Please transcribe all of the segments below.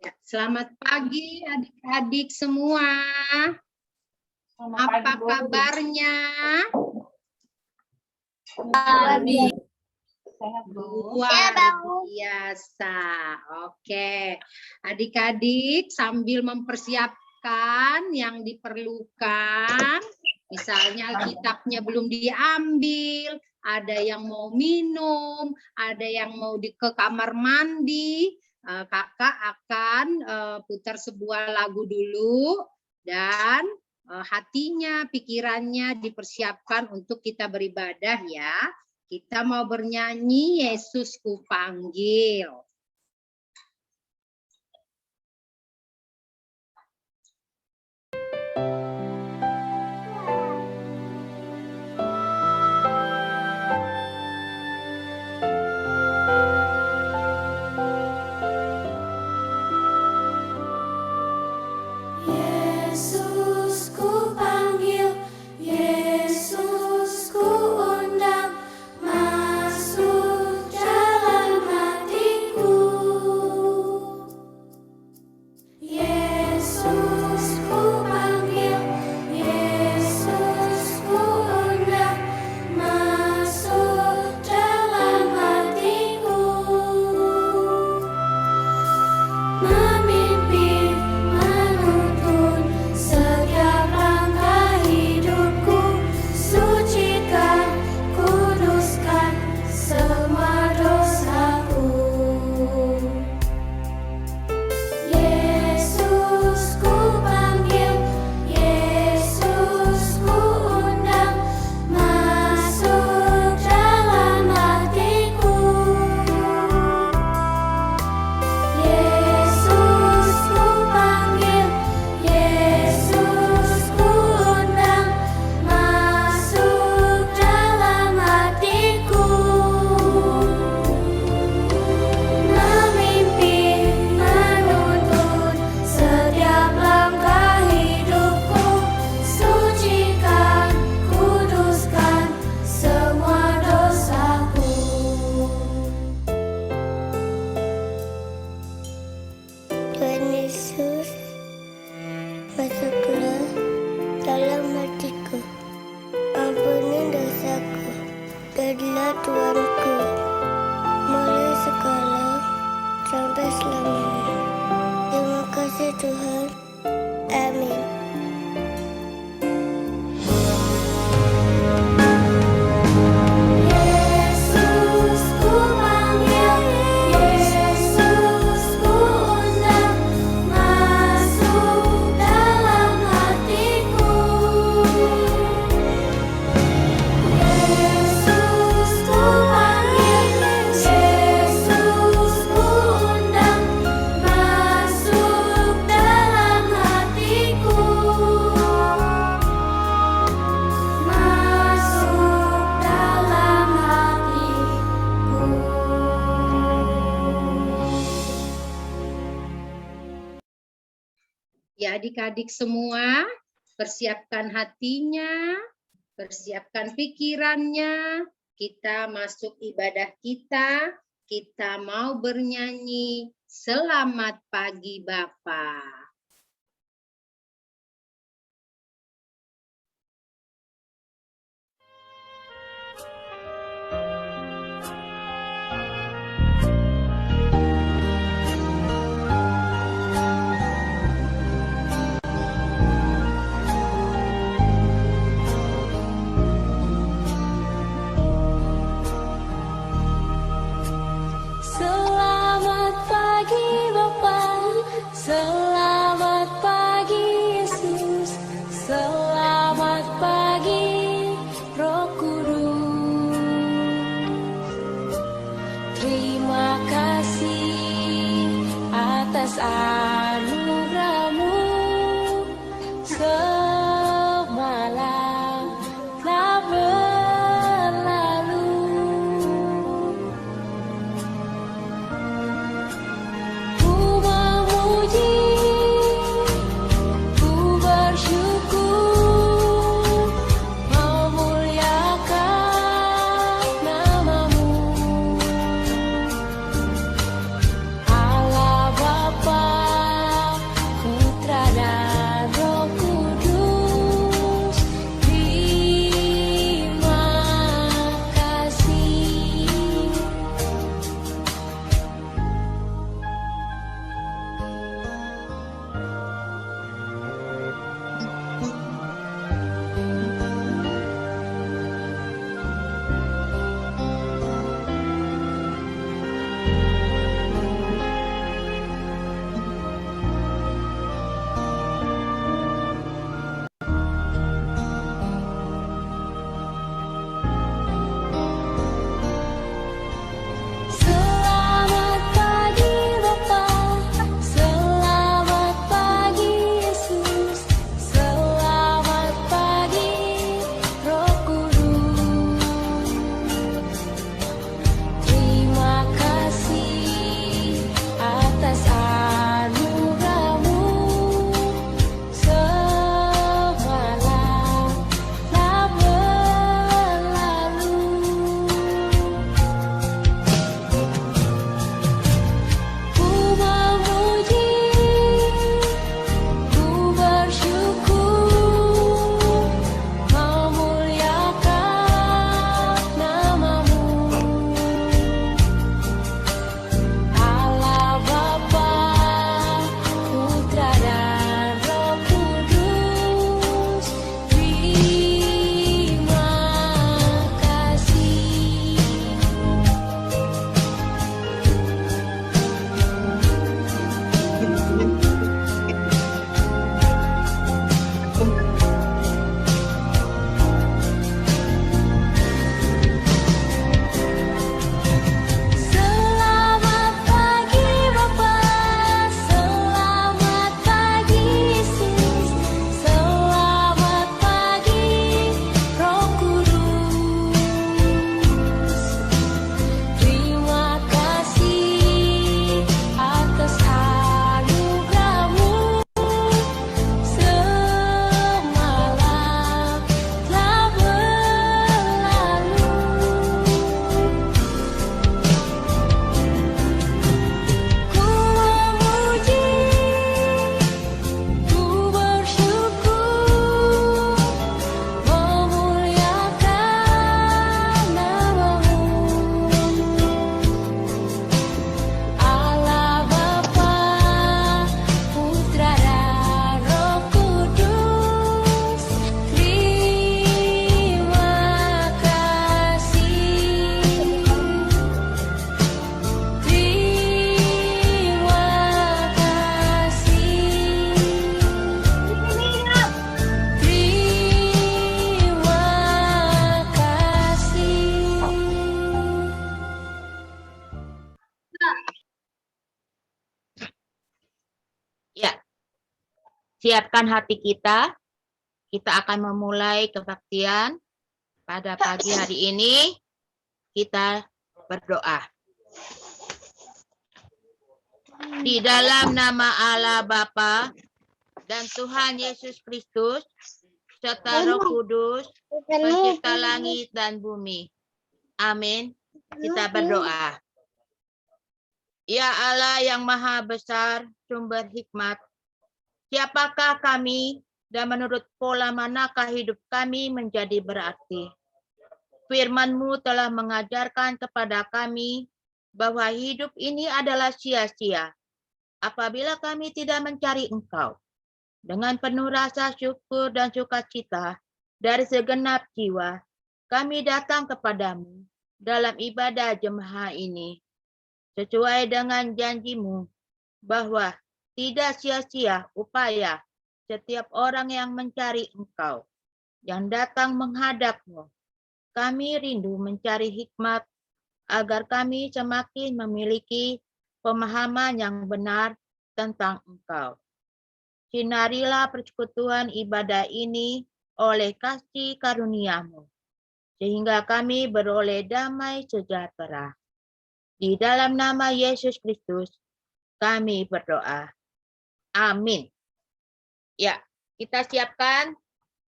Ya, selamat pagi adik-adik semua. Apa kabarnya? Luar biasa. Oke, adik-adik sambil mempersiapkan yang diperlukan, misalnya kitabnya belum diambil, ada yang mau minum, ada yang mau ke kamar mandi, kakak akan putar sebuah lagu dulu dan hatinya, pikirannya dipersiapkan untuk kita beribadah ya. Kita mau bernyanyi Yesus ku panggil. Ya, adik-adik semua, persiapkan hatinya, persiapkan pikirannya, kita masuk ibadah kita mau bernyanyi Selamat Pagi Bapa. Selamat pagi Bapa, selamat pagi Yesus, selamat pagi Roh Kudus. Terima kasih atas anugerah-Mu semalam telah berlalu. Ku memuji, ku bersyukur, memuliakan nama-Mu, Allah Bapa. Siapkan hati kita. Kita akan memulai kebaktian pada pagi hari ini. Kita berdoa. Di dalam nama Allah Bapa dan Tuhan Yesus Kristus, serta Roh Kudus, pencipta langit dan bumi. Amin. Kita berdoa. Ya Allah yang maha besar, sumber hikmat, siapakah kami dan menurut pola manakah hidup kami menjadi berarti? Firman-Mu telah mengajarkan kepada kami bahwa hidup ini adalah sia-sia apabila kami tidak mencari Engkau. Dengan penuh rasa syukur dan sukacita dari segenap jiwa, kami datang kepadamu dalam ibadah jemaah ini. Sesuai dengan janji-Mu bahwa tidak sia-sia upaya setiap orang yang mencari Engkau, yang datang menghadap-Mu. Kami rindu mencari hikmat agar kami semakin memiliki pemahaman yang benar tentang Engkau. Sinarilah persekutuan ibadah ini oleh kasih karunia-Mu, sehingga kami beroleh damai sejahtera. Di dalam nama Yesus Kristus, kami berdoa. Amin. Ya, kita siapkan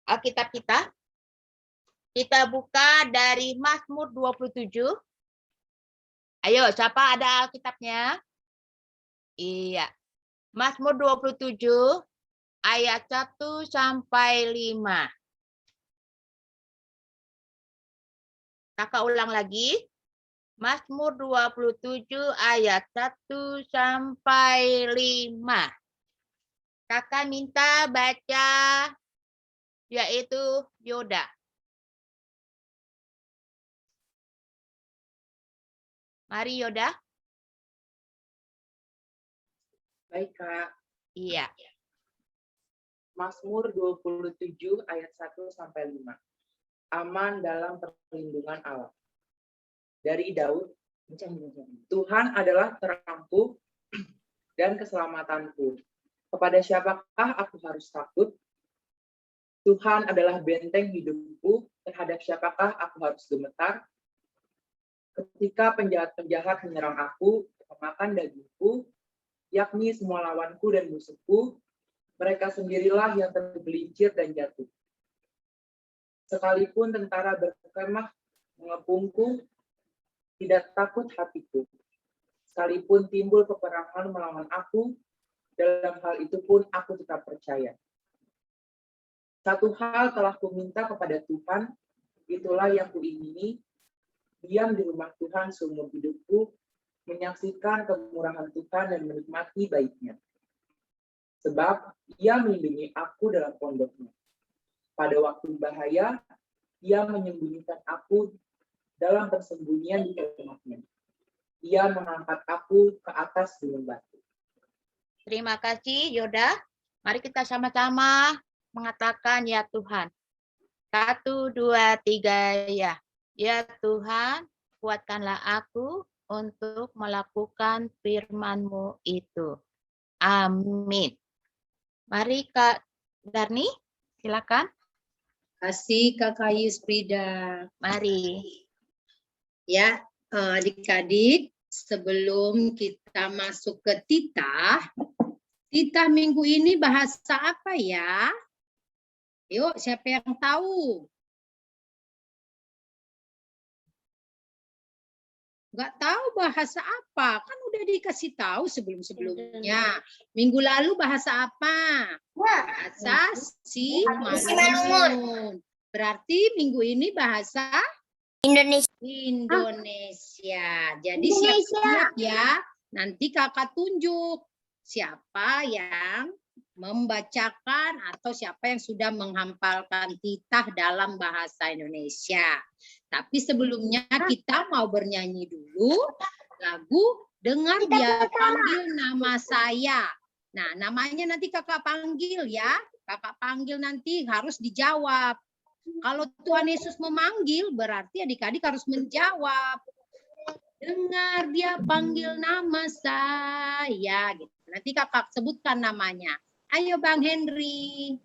Alkitab kita. Kita buka dari Mazmur 27. Ayo, siapa ada Alkitabnya? Iya. Mazmur 27 ayat 1 sampai 5. Kakak ulang lagi. Mazmur 27 ayat 1 sampai 5. Kakak minta baca yaitu Yoda. Mari Yoda. Baik, Kak. Iya. Mazmur 27 ayat 1 sampai 5. Aman dalam perlindungan Allah. Dari Daud, Tuhan adalah terangku dan keselamatanku. Kepada siapakah aku harus takut? Tuhan adalah benteng hidupku. Terhadap siapakah aku harus gemetar? Ketika penjahat-penjahat menyerang aku, memakan dagingku, yakni semua lawanku dan musuhku, mereka sendirilah yang tergelincir dan jatuh. Sekalipun tentara berkemah mengepungku, tidak takut hatiku. Sekalipun timbul peperangan melawan aku, dalam hal itu pun aku tetap percaya. Satu hal telah kuminta kepada Tuhan, itulah yang kuingini, diam di rumah Tuhan seumur hidupku, menyaksikan kemurahan Tuhan dan menikmati baiknya. Sebab Ia melindungi aku dalam pondoknya. Pada waktu bahaya, Ia menyembunyikan aku dalam persembunyian di rumahnya. Ia mengangkat aku ke atas gunung batu. Terima kasih Yoda. Mari kita sama-sama mengatakan ya Tuhan. 1, 2, 3 ya. Ya Tuhan, kuatkanlah aku untuk melakukan firman-Mu itu. Amin. Mari Kak Darni, silakan. Kasih Kakak Yusprida. Mari. Ya, adik-adik, sebelum kita masuk ke titah minggu ini bahasa apa ya? Yuk, siapa yang tahu? Nggak tahu bahasa apa, kan udah dikasih tahu sebelum-sebelumnya. Minggu lalu bahasa apa? Bahasa Simalungun. Berarti minggu ini bahasa Indonesia. Jadi siap-siap ya. Nanti kakak tunjuk siapa yang membacakan atau siapa yang sudah menghafalkan titah dalam bahasa Indonesia. Tapi sebelumnya kita mau bernyanyi dulu lagu Dengar Dia Panggil Nama Saya. Nah, namanya nanti kakak panggil ya. Kakak panggil nanti harus dijawab. Kalau Tuhan Yesus memanggil, berarti adik-adik harus menjawab. Dengar Dia panggil nama saya. Gitu. Nanti kakak sebutkan namanya. Ayo Bang Henry.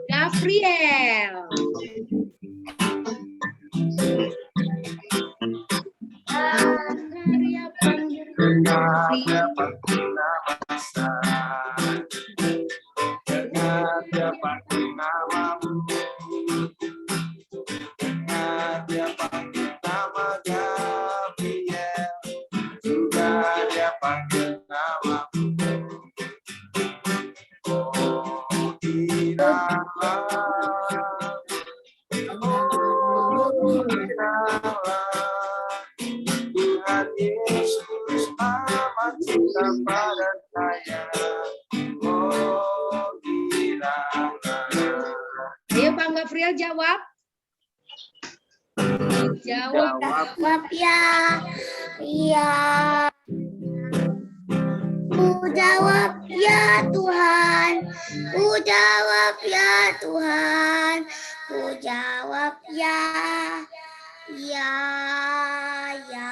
Gabriel. Maria panggil Gabriel. Ayo Bang Gabriel jawab. Jawab. Jawab ya. Iya. Ku jawab ya Tuhan. Ku jawab ya Tuhan. Ku jawab ya. Ya. Ya.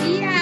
Iya.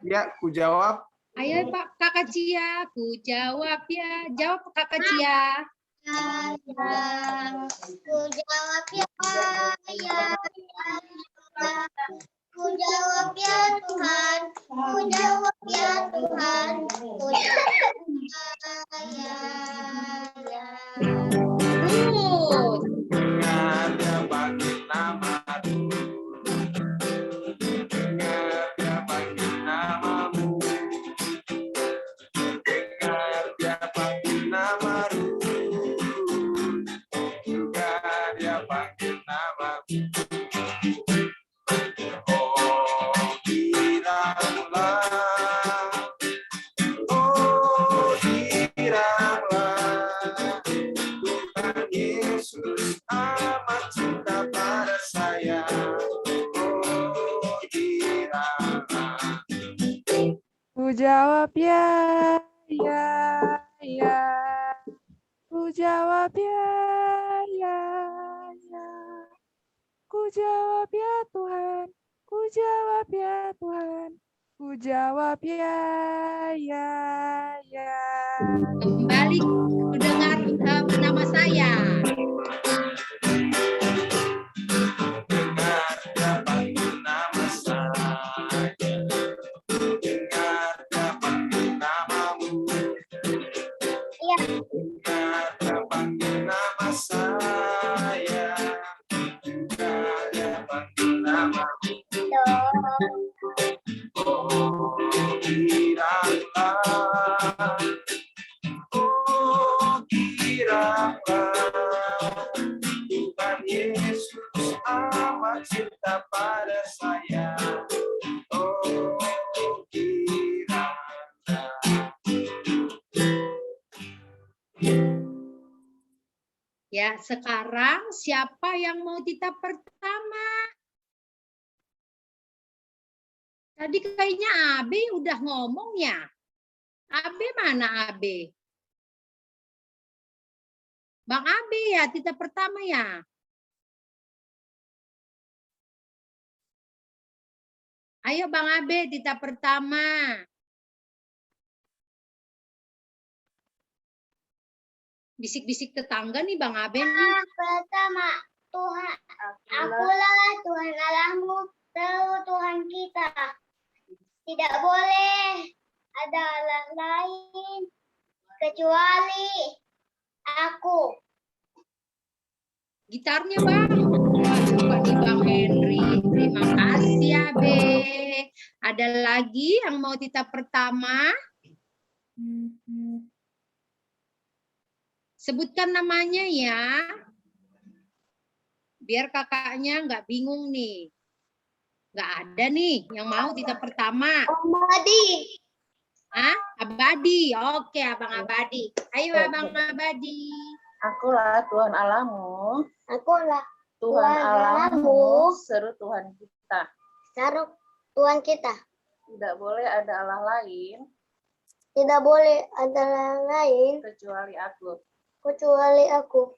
Ya, ku jawab. Ayo Pak Kakak Cia, ku jawab ya. Jawab Kakak Cia. Ku jawab ya. Ya. Ku jawab ya Tuhan. Ku jawab ya Tuhan. Ku jawab ya. Ya. Terus. Ku jawab ya, ya, ya. Ku jawab ya, ya, ya. Ku jawab ya Tuhan. Ku jawab ya Tuhan. Ku jawab ya, ya, ya. Kembali mendengar nama saya. Tuhan Yesus amat cinta pada saya. Ya, sekarang siapa yang mau titah pertama? Tadi kayaknya Abe udah ngomong ya. Abe mana Abe? Bang Abe ya, titah pertama ya. Ayo Bang Abe, titah pertama. Bisik-bisik tetangga nih Bang Abe nih. Pertama, Tuhan, akulah Tuhan Allahmu, selalu Tuhan kita. Tidak boleh ada Allah lain kecuali aku. Gitarnya Bang. Wah, lupa nih Bang Henry. Terima kasih Abe. Ada lagi yang mau titah pertama? Sebutkan namanya ya. Biar kakaknya nggak bingung nih. Nggak ada nih yang mau titah pertama. Abadi. Hah? Abadi. Oke, Abang Abadi. Ayo Abang Abadi. Akulah Tuhan Allahmu, Akulah Tuhan Tuhan Allahmu, Allahmu, seru Tuhan kita. Saruk Tuhan kita. Tidak boleh ada Allah lain Tidak boleh ada Allah lain kecuali aku. kecuali aku.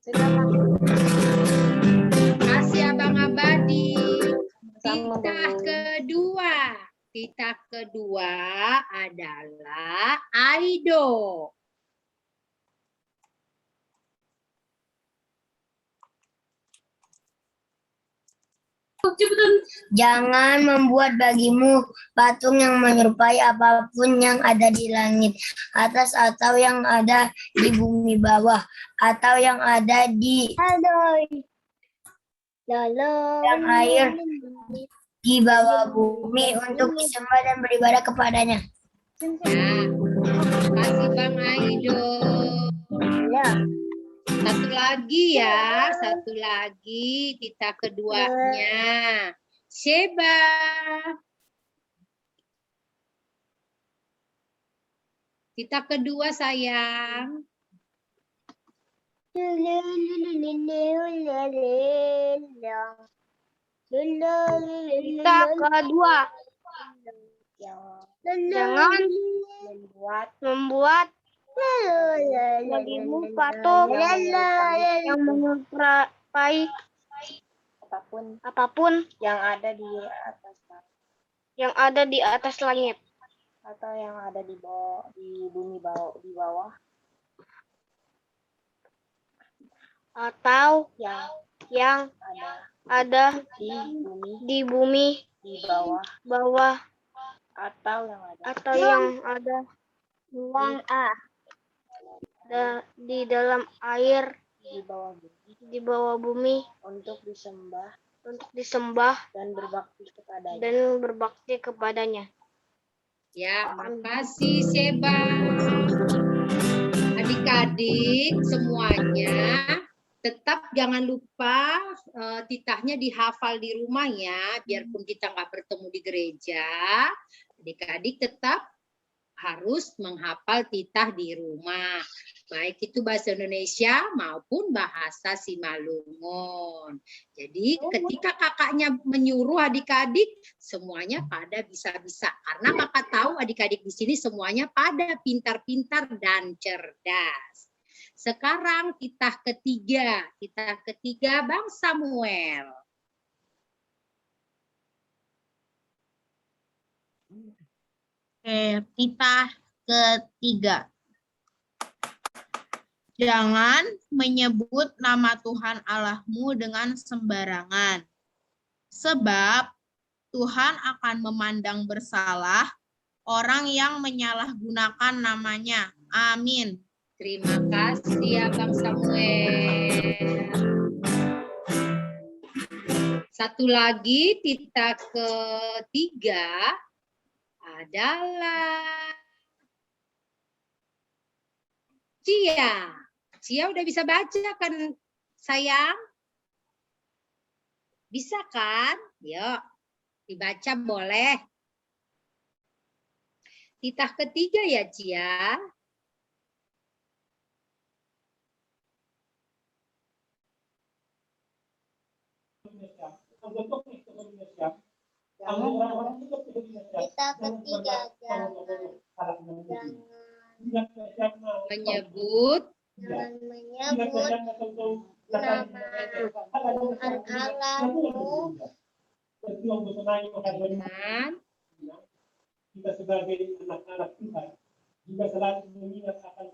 Silakan. Kasih Abang Abadi. Sama Titah kedua adalah Aido. Jangan membuat bagimu patung yang menyerupai apapun yang ada di langit atas atau yang ada di bumi bawah atau yang ada di dalam air di bawah bumi untuk disembah dan beribadah kepadanya. Ya, kasih Bang Aido. Ya. Satu lagi titah keduanya. Sheba. Titah kedua sayang. Kita kedua. Jangan membuat bagimu patung yang menyerupai apapun yang ada di atas langit atau yang ada di bumi bawah atau yang ada di bumi di bawah atau yang ada di dalam air di bawah bumi untuk disembah dan berbakti kepadanya. Ya, makasih Sheba. Adik-adik semuanya, tetap jangan lupa titahnya dihafal di rumah ya, biarpun kita nggak bertemu di gereja, adik-adik tetap harus menghafal titah di rumah, baik itu bahasa Indonesia maupun bahasa Simalungun. Jadi ketika kakaknya menyuruh adik-adik, semuanya pada bisa-bisa, karena kakak tahu adik-adik di sini semuanya pada pintar-pintar dan cerdas. Sekarang titah ketiga Bang Samuel. Titah ketiga. Jangan menyebut nama Tuhan Allahmu dengan sembarangan, sebab Tuhan akan memandang bersalah orang yang menyalahgunakan namanya. Amin. Terima kasih ya Bang Samuel. Satu lagi titah ketiga adalah Cia. Cia udah bisa baca kan sayang? Bisa kan? Yuk dibaca boleh. Titah ketiga ya Cia. Kita ketiga jangan Menyebut menyebut nama Tuhan Allahmu dengan kita sebagai anak-anak Tuhan juga selalu mengingat akan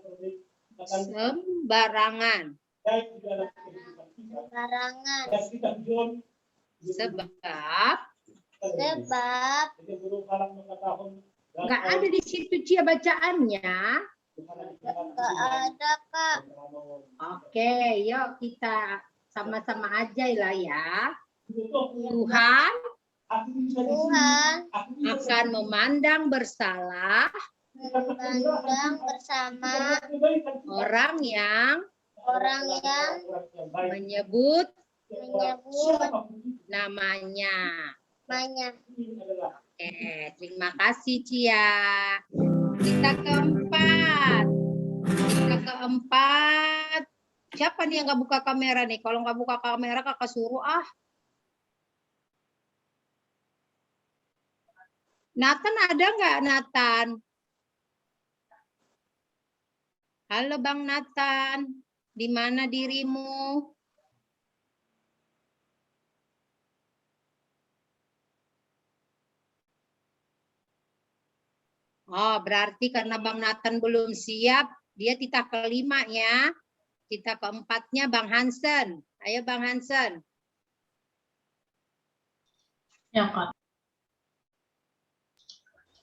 sembarangan. baik di dalam kehidupan kita sembarangan dan kita John Sebab nggak ada di situ Cia bacaannya. nggak ada Kak. Oke, yuk kita sama-sama aja lah ya. Tuhan akan memandang bersalah Memandang bersama orang yang menyebut namanya. Oke, terima kasih Cia. Kita keempat. Siapa nih yang nggak buka kamera nih? Kalau nggak buka kamera kakak suruh ah. Nathan ada nggak Nathan? Halo Bang Nathan, di mana dirimu? Oh, berarti karena Bang Nathan belum siap, dia titah kelima ya. Titah keempatnya Bang Hansen. Ayo Bang Hansen. Ya, Kak.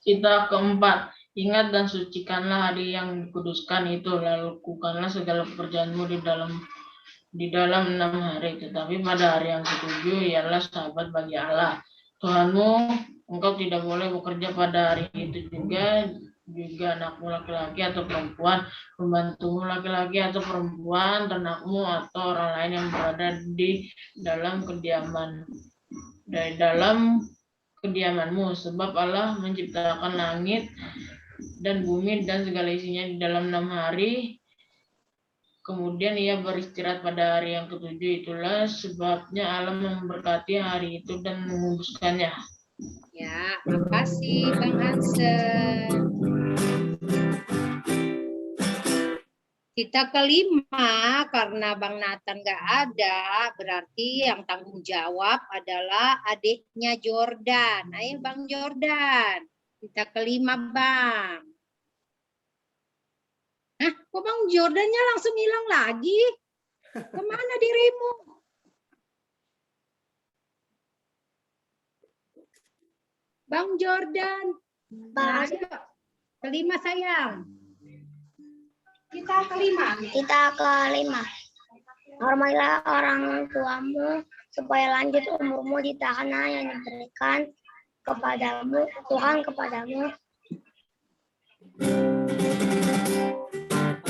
Titah keempat, ingat dan sucikanlah hari yang dikuduskan itu, lalu lakukanlah segala pekerjaanmu di dalam 6 hari. Tetapi pada hari yang ketujuh ialah Sabat bagi Allah Tuhanmu. Engkau tidak boleh bekerja pada hari itu juga anakmu laki-laki atau perempuan, pembantumu laki-laki atau perempuan, ternakmu atau orang lain yang berada di dalam kediamanmu, sebab Allah menciptakan langit dan bumi dan segala isinya di dalam 6 hari. Kemudian ia beristirahat pada hari yang ketujuh. Itulah sebabnya Allah memberkati hari itu dan menguduskannya. Ya, makasih Bang Hansen. Kita kelima, karena Bang Nathan nggak ada, berarti yang tanggung jawab adalah adiknya Jordan. Ayo Bang Jordan. Kita kelima Bang. Hah, kok Bang Jordannya langsung hilang lagi? Kemana dirimu? Bang Jordan. Nah, ayo. Kelima sayang. Kita kelima. Hormatilah orang tuamu supaya lanjut umurmu di tanah yang diberikan kepadamu Tuhan kepadamu.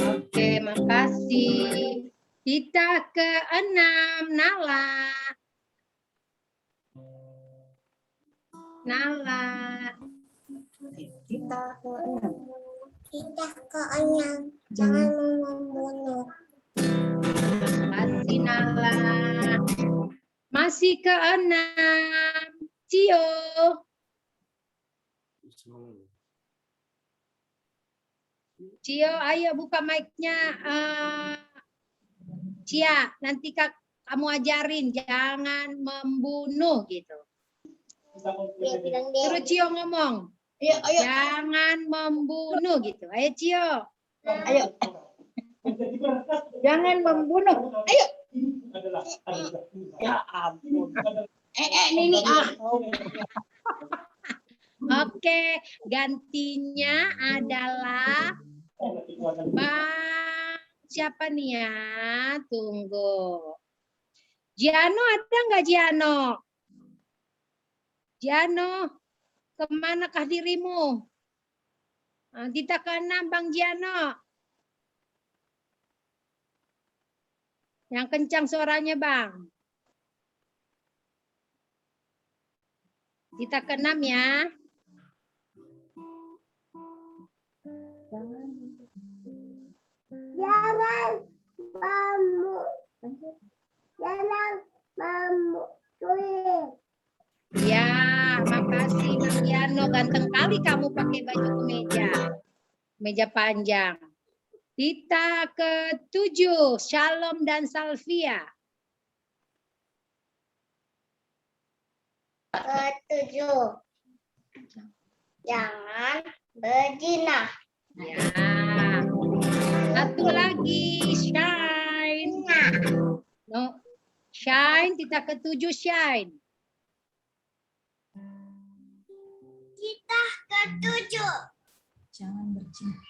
Oke, makasih. Kita keenam, Nala. Kita keenam, jangan membunuh. Makasih Nala. Masih keenam, Cio. Cio, ayo buka mic-nya. Cia, nanti kamu ajarin jangan membunuh gitu. Terus Cio ngomong. Ayo. Jangan membunuh gitu. Ayo Cio. Ayo. Jangan membunuh. Ayo. Ya ampun. Ini Oke, gantinya adalah Bang siapa nih ya? Tunggu. Giano ada nggak Giano? Giano, kemanakah dirimu? Kita ke 6 Bang Giano. Yang kencang suaranya Bang. Kita ke 6 ya. Jangan mamu. Ya, makasih Bang Yano. Ganteng kali kamu pakai baju kemeja. Meja panjang. Tita ke-7, Shalom dan Salvia. Ketujuh. Jangan berzina. Ya. Satu lagi, Shine. No. Shine, Tita ke-7, Shine. Kita ketujuh. Jangan berzina.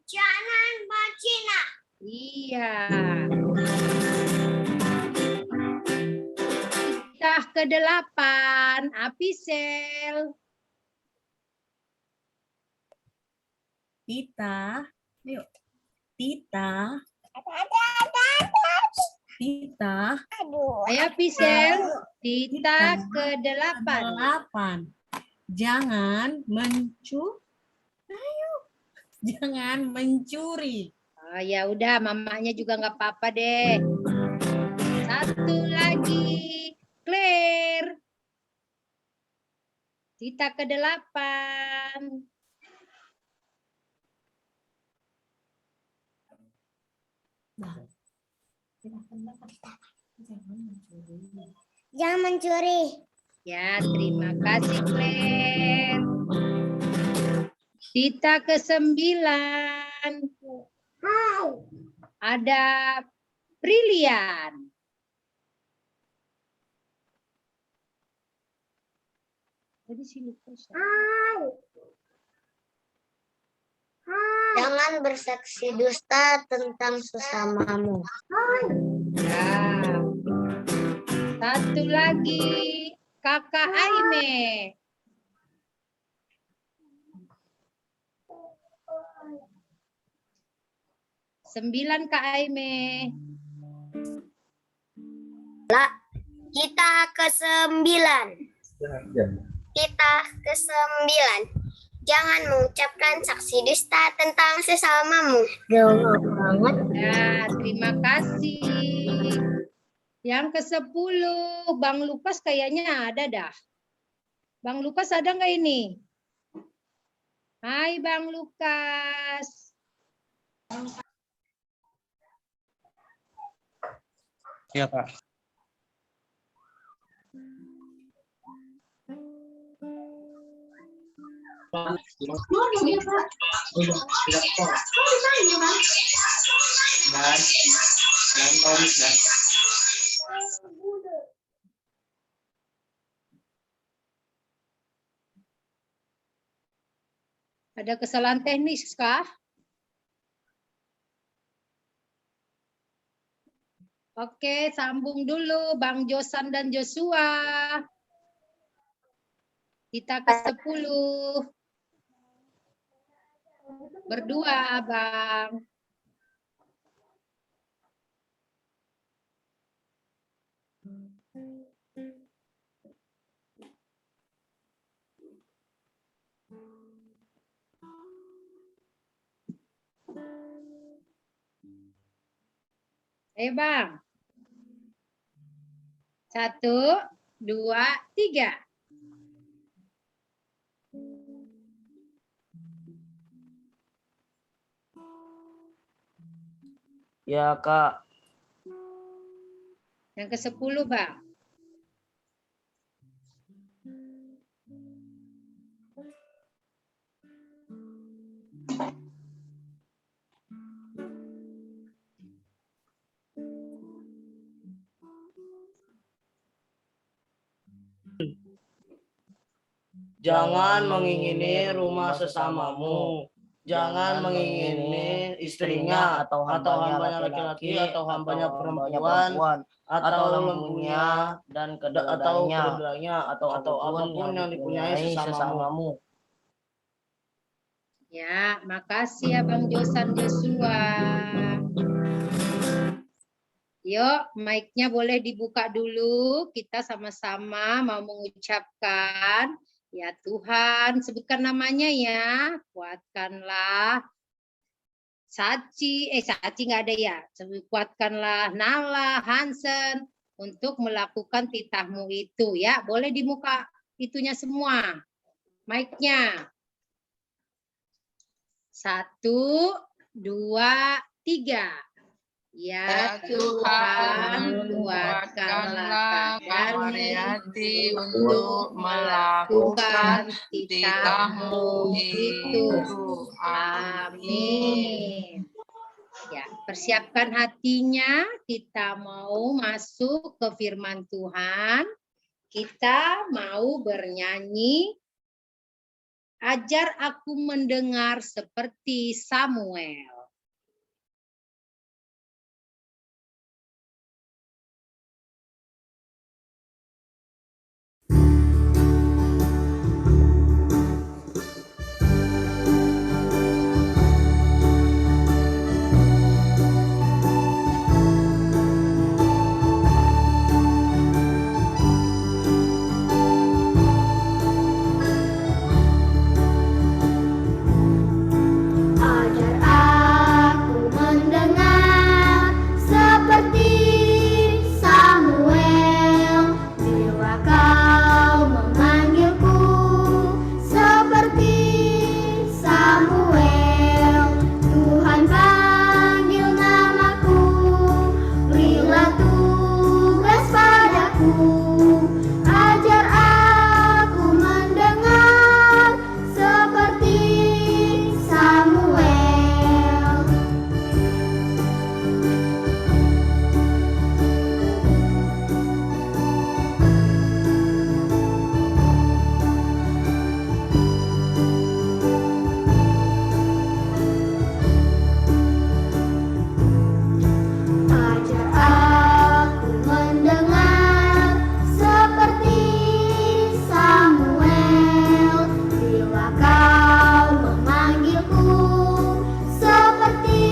Jangan berzina. Iya. Tita ke-8, Apisel. Tita, yuk. Tita, Tita, Ayo Apisel. Tita ke-8. 8. Jangan jangan mencuri. Oh, ya udah, mamanya juga nggak apa-apa deh. Satu lagi, Claire. Tita ke-8. Jangan mencuri. Ya, terima kasih Claire. Tita ke-9. Ada Brilian. Jadi sini Jangan bersaksi dusta tentang sesamamu. Ya. Satu lagi, Kakak Aime. Sembilan Kak Aime. Kita ke-9. Kita ke-9. Jangan mengucapkan saksi dusta tentang sesamamu. Gampang banget. Ya, terima kasih. Yang ke-10, Bang Lukas kayaknya ada dah. Bang Lukas ada nggak ini? Hai Bang Lukas. Iya, Pak. Ada kesalahan teknis kah? Oke, sambung dulu Bang Josan dan Joshua. Kita ke-10. Berdua, Bang. Ayo, Bang. 1, 2, 3. Ya, Kak. Yang ke-10, Bang. Jangan mengingini rumah sesamamu. Jangan mengingini istrinya atau hambanya laki-laki atau hambanya perempuan atau lembunya dan keledainya atau apapun yang dipunyai sesamamu. Ya, makasih ya Bang Josan Joshua. Yuk, mic-nya boleh dibuka dulu. Kita sama-sama mau mengucapkan, ya Tuhan, sebutkan namanya ya. Kuatkanlah Saci nggak ada ya. Kuatkanlah Nala, Hansen, untuk melakukan titahmu itu ya. Boleh di muka itunya semua. Mic-nya. 1, 2, 3. Ya Tuhan, kuatkanlah kami untuk melakukan titah-Mu itu. Amin. Ya, persiapkan hatinya, kita mau masuk ke firman Tuhan. Kita mau bernyanyi, ajar aku mendengar seperti Samuel. Ajar aku mendengar seperti Samuel, bila kau memanggilku seperti Samuel. Tuhan panggil namaku, berilah tugas padaku. Ajar aku mendengar seperti Samuel. Ajar aku mendengar seperti Samuel, bila kau memanggilku seperti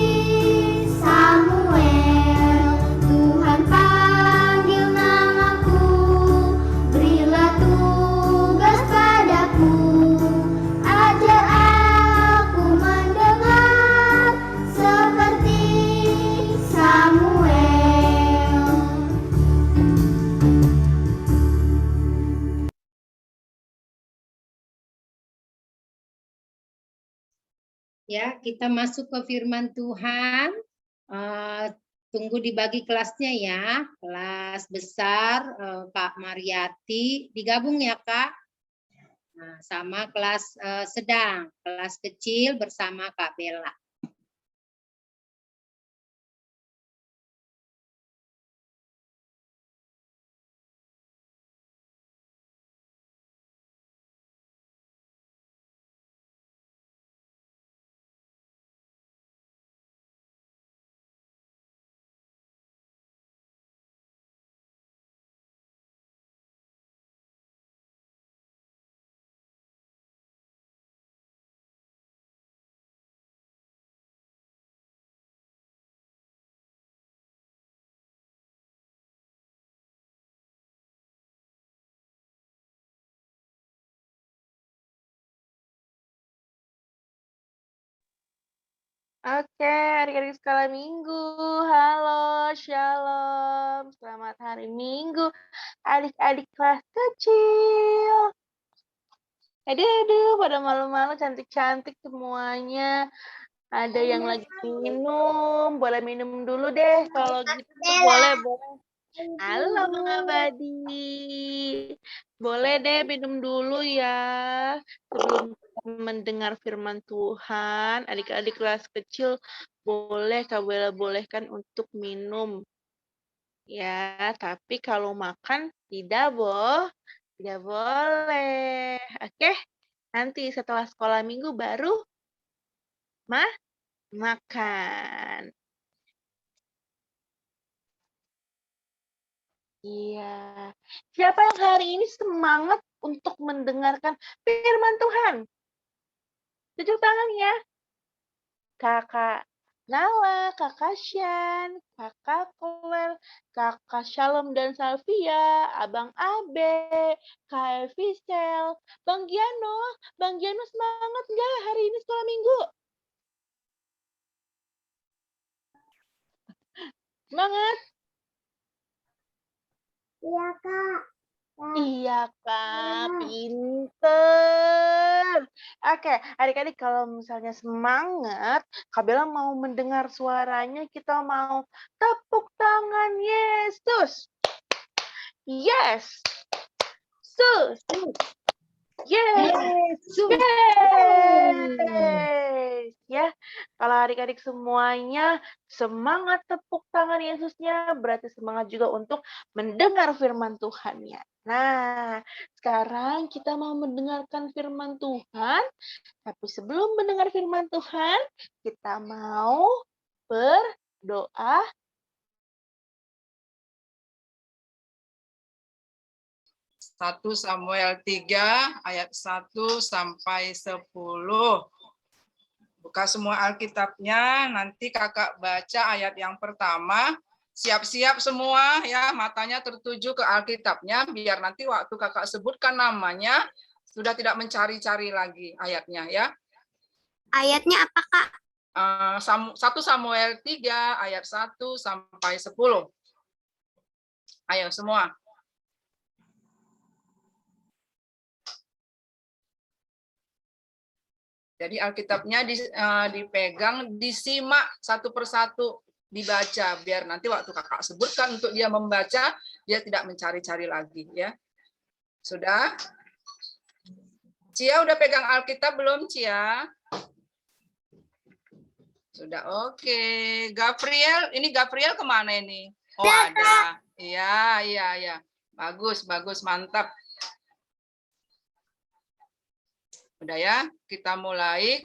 Samuel. Tuhan panggil namaku, berilah tugas padaku. Ajar aku mendengar seperti Samuel. Ya, kita masuk ke firman Tuhan. Tunggu dibagi kelasnya ya. Kelas besar Kak Mariati digabung ya Kak. Nah, sama kelas sedang, kelas kecil bersama Kak Bella. Oke, adik-adik sekolah minggu. Halo, shalom. Selamat hari Minggu, adik-adik kelas kecil. Aduh, pada malu-malu cantik-cantik semuanya. Ada yang lagi minum, boleh minum dulu deh. Kalau gitu boleh. Halo, Bang Abadi. Boleh deh minum dulu ya. Sebelum mendengar firman Tuhan, adik-adik kelas kecil boleh Kak Bella bolehkan untuk minum. Ya, tapi kalau makan tidak boleh. Oke, nanti setelah sekolah minggu baru makan. Iya. Siapa yang hari ini semangat untuk mendengarkan firman Tuhan? Tunjuk tangan ya. Kakak Nala, Kakak Shan, Kakak Koel, Kakak Shalom dan Salvia, Abang Abe, Kak Evisel, Bang Giano. Bang Giano semangat nggak hari ini sekolah minggu? Semangat. Iya, Kak. Iya, Kak. Pinter. Oke, adik-adik kalau misalnya semangat, Kak Bella mau mendengar suaranya, kita mau tepuk tangan. Yesus. Yes. Sus. Yes. Yes. Ya, kalau adik-adik semuanya semangat tepuk tangan Yesusnya, berarti semangat juga untuk mendengar firman Tuhan-Nya. Nah, sekarang kita mau mendengarkan firman Tuhan, tapi sebelum mendengar firman Tuhan, kita mau berdoa. 1 Samuel 3 ayat 1 sampai 10. Buka semua Alkitabnya, nanti kakak baca ayat yang pertama. Siap-siap semua ya, matanya tertuju ke Alkitabnya, biar nanti waktu kakak sebutkan namanya, sudah tidak mencari-cari lagi ayatnya ya. Ayatnya apa, Kak? 1 Samuel 3 ayat 1 sampai 10. Ayo semua. Jadi Alkitabnya dipegang, disimak satu persatu, dibaca, biar nanti waktu kakak sebutkan untuk dia membaca, dia tidak mencari-cari lagi ya. Sudah? Cia udah pegang Alkitab belum, Cia? Sudah, oke. Gabriel, ini Gabriel kemana ini? Oh, ada. Iya. Bagus, mantap. Udah ya, kita mulai.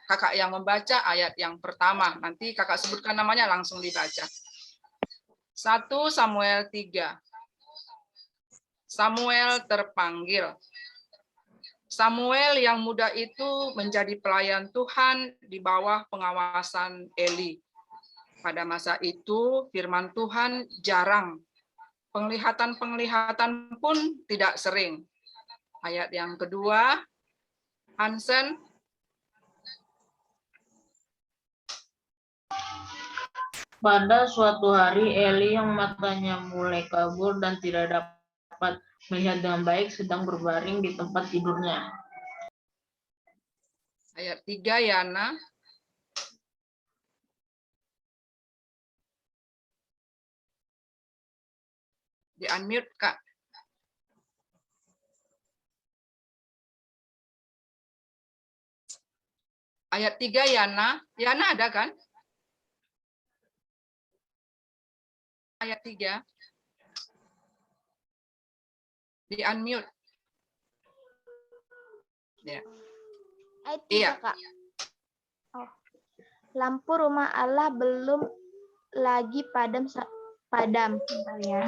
Kakak yang membaca ayat yang pertama. Nanti kakak sebutkan namanya, langsung dibaca. 1 Samuel 3. Samuel terpanggil. Samuel yang muda itu menjadi pelayan Tuhan di bawah pengawasan Eli. Pada masa itu firman Tuhan jarang. Penglihatan pun tidak sering. Ayat yang kedua, Hansen. Pada suatu hari Eli yang matanya mulai kabur dan tidak dapat melihat dengan baik sedang berbaring di tempat tidurnya. Ayat 3, Yana. Di-unmute, Kak. Ayat 3, Yana. Yana ada kan? Ayat 3. Di-unmute. Ya. Ayat 3, Iya. Kak. Oh. Lampu rumah Allah belum lagi padam.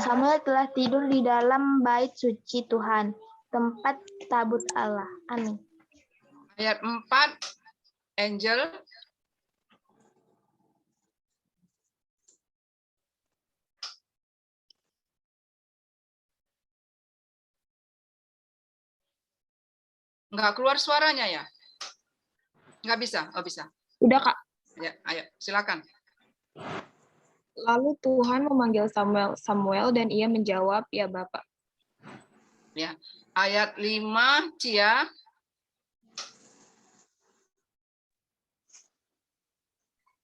Samuel telah tidur di dalam bait suci Tuhan, tempat tabut Allah. Amin. Ayat 4, Angel. Enggak keluar suaranya ya? Enggak bisa? Oh, bisa. Udah, Kak. Ya, ayo, silakan. Lalu Tuhan memanggil Samuel dan ia menjawab, "Ya, Bapak." Ya. Ayat 5, Cia.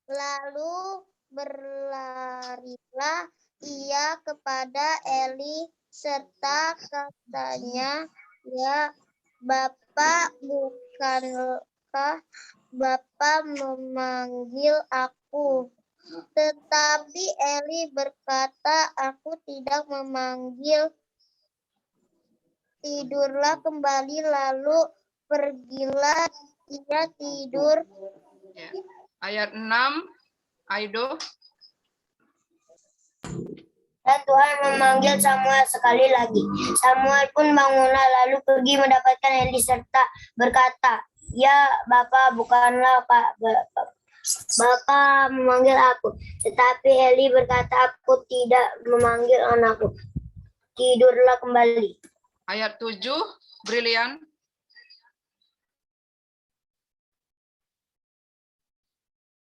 Lalu berlarilah ia kepada Eli serta katanya, "Ya, Bapak, bukankah Bapak memanggil aku?" Tetapi Eli berkata, "Aku tidak memanggil." Tidurlah kembali, lalu pergilah ia tidur. Ya. Ayat 6, Aido. Dan Tuhan memanggil Samuel sekali lagi. Samuel pun bangunlah lalu pergi mendapatkan Eli serta berkata, "Ya, Bapak, bukanlah Bapak memanggil aku." Tetapi Eli berkata, "Aku tidak memanggil anakku." Tidurlah kembali. Ayat 7, Brilian.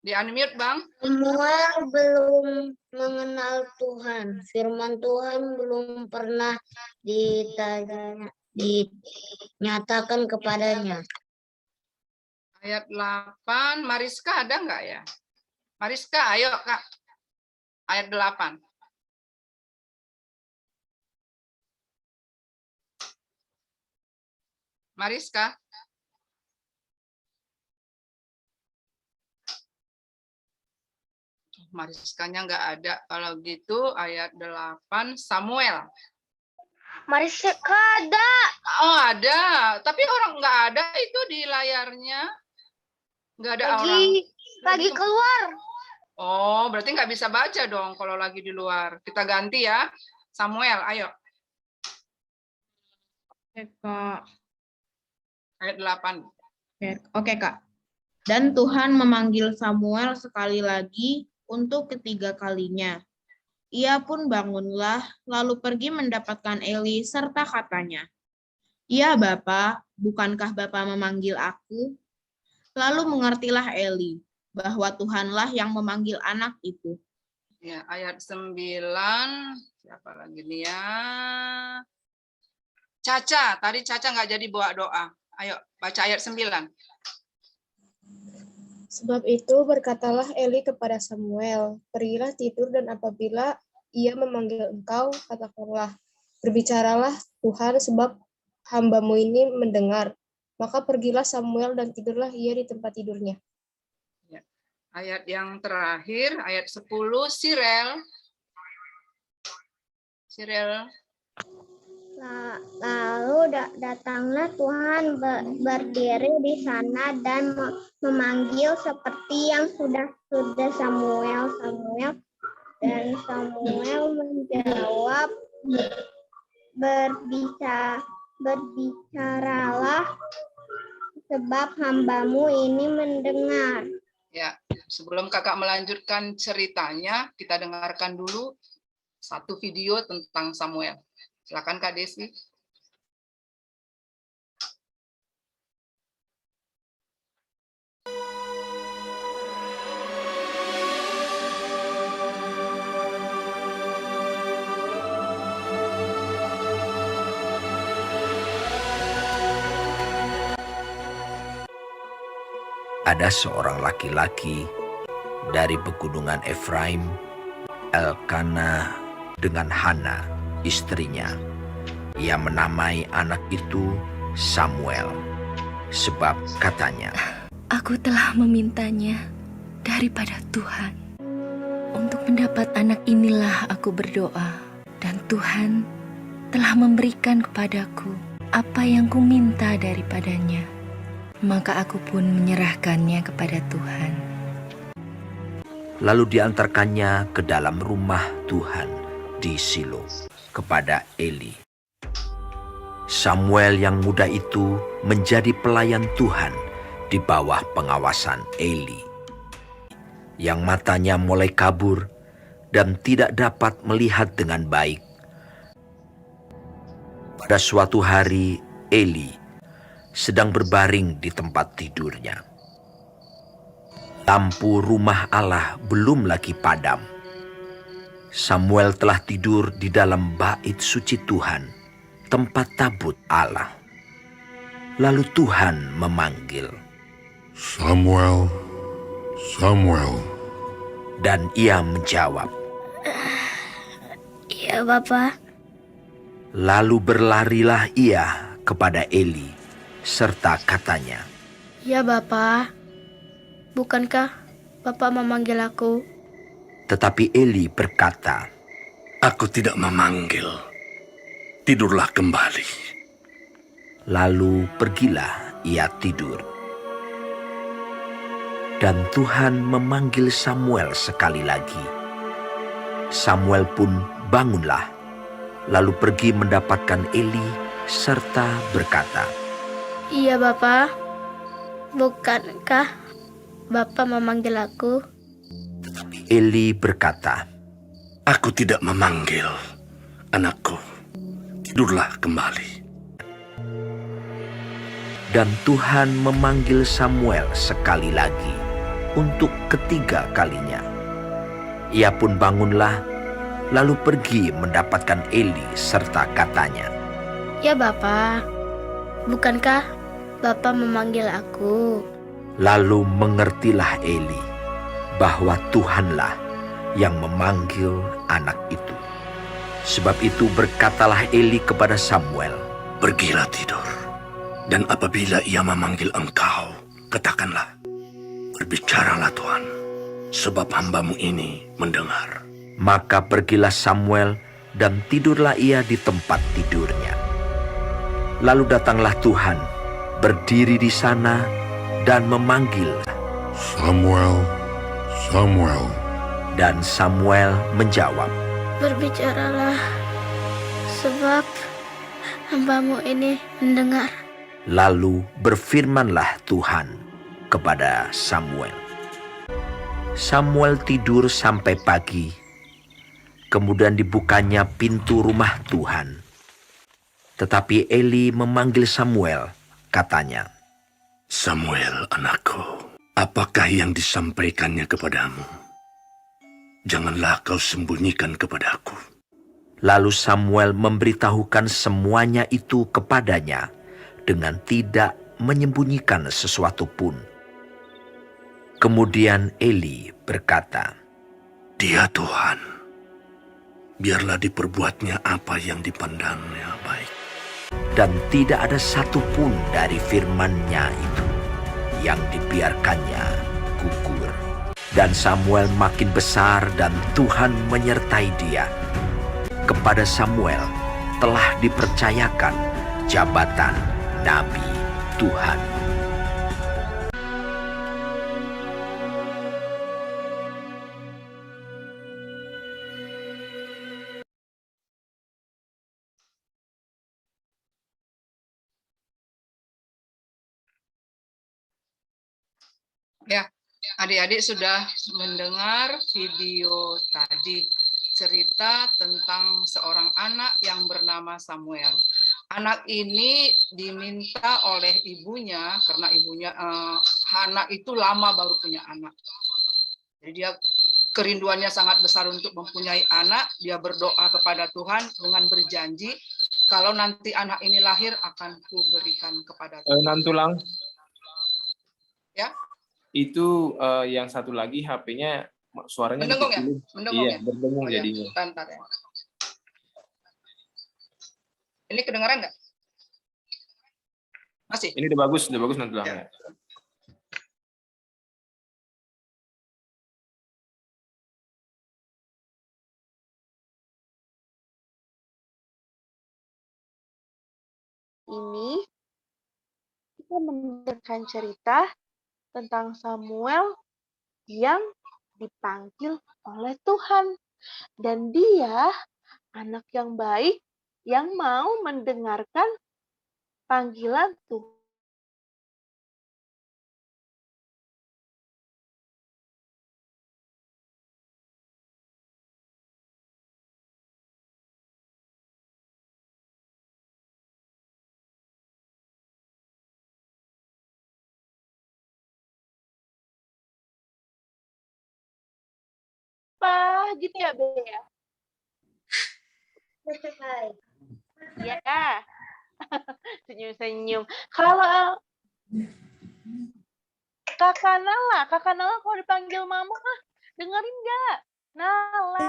Di-unmute, Bang. Samuel belum mengenal Tuhan. Firman Tuhan belum pernah dinyatakan kepadanya. Ayat 8, Mariska ada nggak ya? Mariska, ayo Kak. Ayat 8. Mariska. Mariskanya nggak ada. Kalau gitu ayat 8 Samuel. Mariska ada. Oh ada, tapi orang nggak ada itu di layarnya. Nggak ada orang. Lagi keluar. Oh, berarti nggak bisa baca dong kalau lagi di luar. Kita ganti ya. Samuel, ayo. Oke, Kak. Ayat 8. Oke, Kak. Dan Tuhan memanggil Samuel sekali lagi untuk ketiga kalinya. Ia pun bangunlah, lalu pergi mendapatkan Eli, serta katanya, "Ya Bapa, bukankah Bapa memanggil aku?" Lalu mengertilah Eli bahwa Tuhanlah yang memanggil anak itu. Ya, ayat 9. Siapa lagi nih ya? Caca, tadi Caca nggak jadi bawa doa. Ayo, baca ayat 9. Sebab itu berkatalah Eli kepada Samuel, "Pergilah tidur dan apabila ia memanggil engkau, katakanlah, berbicaralah Tuhan sebab hamba-Mu ini mendengar." Maka pergilah Samuel dan tidurlah ia di tempat tidurnya. Ya. Ayat yang terakhir, ayat 10, Sirel. Sirel. Lalu datanglah Tuhan berdiri di sana dan memanggil seperti yang sudah Samuel. Dan Samuel menjawab, berbicaralah sebab hamba-Mu ini mendengar. Ya, sebelum kakak melanjutkan ceritanya, kita dengarkan dulu satu video tentang Samuel. Silakan Kak Desi. Ada seorang laki-laki dari pegunungan Efraim, Elkana dengan Hana, istrinya. Ia menamai anak itu Samuel, sebab katanya, "Aku telah memintanya daripada Tuhan. Untuk mendapat anak inilah aku berdoa, dan Tuhan telah memberikan kepadaku apa yang kuminta daripadanya. Maka aku pun menyerahkannya kepada Tuhan." Lalu diantarkannya ke dalam rumah Tuhan di Silo kepada Eli. Samuel yang muda itu menjadi pelayan Tuhan di bawah pengawasan Eli, yang matanya mulai kabur dan tidak dapat melihat dengan baik. Pada suatu hari, Eli sedang berbaring di tempat tidurnya. Lampu rumah Allah belum lagi padam. Samuel telah tidur di dalam bait suci Tuhan, tempat tabut Allah. Lalu Tuhan memanggil, "Samuel, Samuel." Dan ia menjawab, "Iya, Bapa." Lalu berlarilah ia kepada Eli, serta katanya, "Ya Bapa, bukankah Bapa memanggil aku?" Tetapi Eli berkata, "Aku tidak memanggil. Tidurlah kembali." Lalu pergilah ia tidur. Dan Tuhan memanggil Samuel sekali lagi. Samuel pun bangunlah, lalu pergi mendapatkan Eli serta berkata, "Iya Bapa, bukankah Bapa memanggil aku?" Tetapi Eli berkata, "Aku tidak memanggil, anakku. Tidurlah kembali." Dan Tuhan memanggil Samuel sekali lagi. untuk ketiga kalinya. Ia pun bangunlah, lalu pergi mendapatkan Eli serta katanya, Ya Bapa, bukankah Bapa memanggil aku? Lalu mengertilah Eli bahwa Tuhanlah yang memanggil anak itu. Sebab itu berkatalah Eli kepada Samuel, Pergilah tidur, dan apabila ia memanggil engkau, katakanlah, Berbicaralah Tuhan, sebab hambamu ini mendengar. Maka pergilah Samuel dan tidurlah ia di tempat tidurnya. Lalu datanglah Tuhan, berdiri di sana dan memanggil, Samuel, Samuel. Dan Samuel menjawab, Berbicaralah, sebab hambamu ini mendengar. Lalu berfirmanlah Tuhan kepada Samuel. Samuel tidur sampai pagi. Kemudian dibukanya pintu rumah Tuhan. Tetapi Eli memanggil Samuel, katanya, Samuel, anakku, apakah yang disampaikannya kepadamu? Janganlah kau sembunyikan kepadaku. Lalu Samuel memberitahukan semuanya itu kepadanya dengan tidak menyembunyikan sesuatu pun. Kemudian Eli berkata, Dia Tuhan, biarlah diperbuatnya apa yang dipandangnya baik. Dan tidak ada satupun dari firman-Nya itu yang dibiarkannya gugur. Dan Samuel makin besar dan Tuhan menyertai dia. Kepada Samuel telah dipercayakan jabatan Nabi Tuhan. Ya, adik-adik sudah mendengar video tadi, cerita tentang seorang anak yang bernama Samuel. Anak ini diminta oleh ibunya, karena ibunya Hana itu lama baru punya anak. Jadi dia kerinduannya sangat besar untuk mempunyai anak. Dia berdoa kepada Tuhan dengan berjanji, kalau nanti anak ini lahir akan kuberikan kepada Tuhan. Nantulang. Ya. Itu yang satu lagi HP-nya suaranya mendengung ya? dikecilin. Mendengung Iya, ya? berdengung Oh, ya. jadinya. Bentar ya. Ini kedengaran nggak? Masih? Ini udah bagus Nantulang. Ya. Ini kita mendengarkan cerita tentang Samuel yang dipanggil oleh Tuhan. Dan dia anak yang baik yang mau mendengarkan panggilan Tuhan. Gitu ya, Be ya? Ya. Senyum-senyum. Kalau Kakak Nala kalau dipanggil Mama, dengerin nggak? Nala.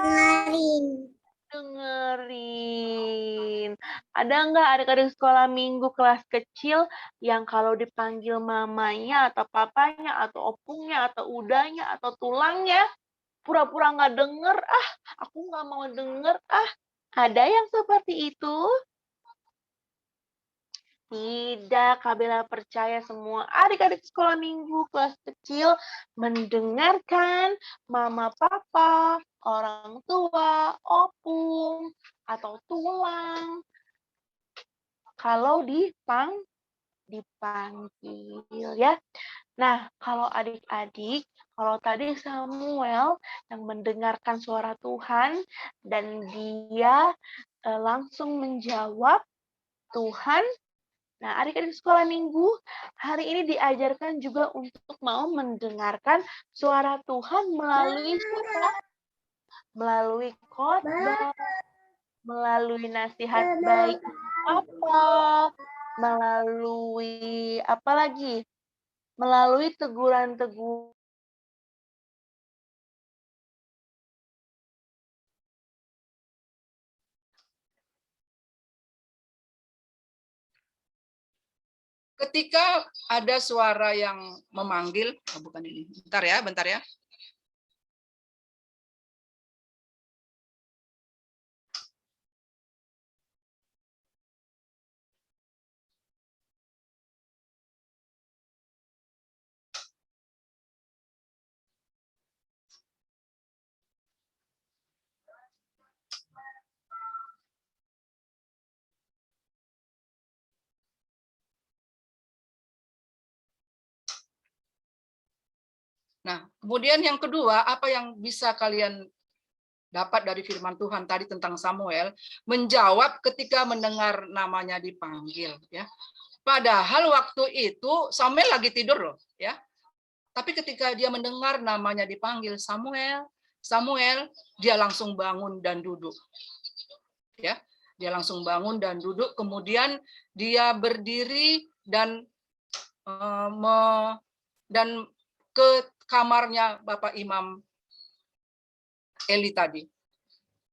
Dengerin. Ada nggak adik-adik sekolah minggu kelas kecil yang kalau dipanggil mamanya atau papanya atau opungnya atau udahnya atau tulangnya pura-pura nggak denger, aku nggak mau denger, ada yang seperti itu? Tidak, Kak Bella percaya semua adik-adik sekolah minggu kelas kecil mendengarkan mama papa, orang tua, opung, atau tulang. Kalau dipanggil ya. Nah, kalau adik-adik, kalau tadi Samuel yang mendengarkan suara Tuhan dan dia langsung menjawab, Tuhan Nah, adik-adik sekolah minggu, hari ini diajarkan juga untuk mau mendengarkan suara Tuhan melalui siapa? Melalui khotbah, melalui nasihat baik apa, melalui apa lagi? Melalui teguran-teguran. Ketika ada suara yang memanggil, oh bukan ini, bentar ya. Nah, kemudian yang kedua, apa yang bisa kalian dapat dari firman Tuhan tadi tentang Samuel? Menjawab ketika mendengar namanya dipanggil, ya. Padahal waktu itu Samuel lagi tidur loh, ya. Tapi ketika dia mendengar namanya dipanggil Samuel, Samuel, dia langsung bangun dan duduk. Ya, dia langsung bangun dan duduk, kemudian dia berdiri dan ke kamarnya Bapak Imam Eli tadi.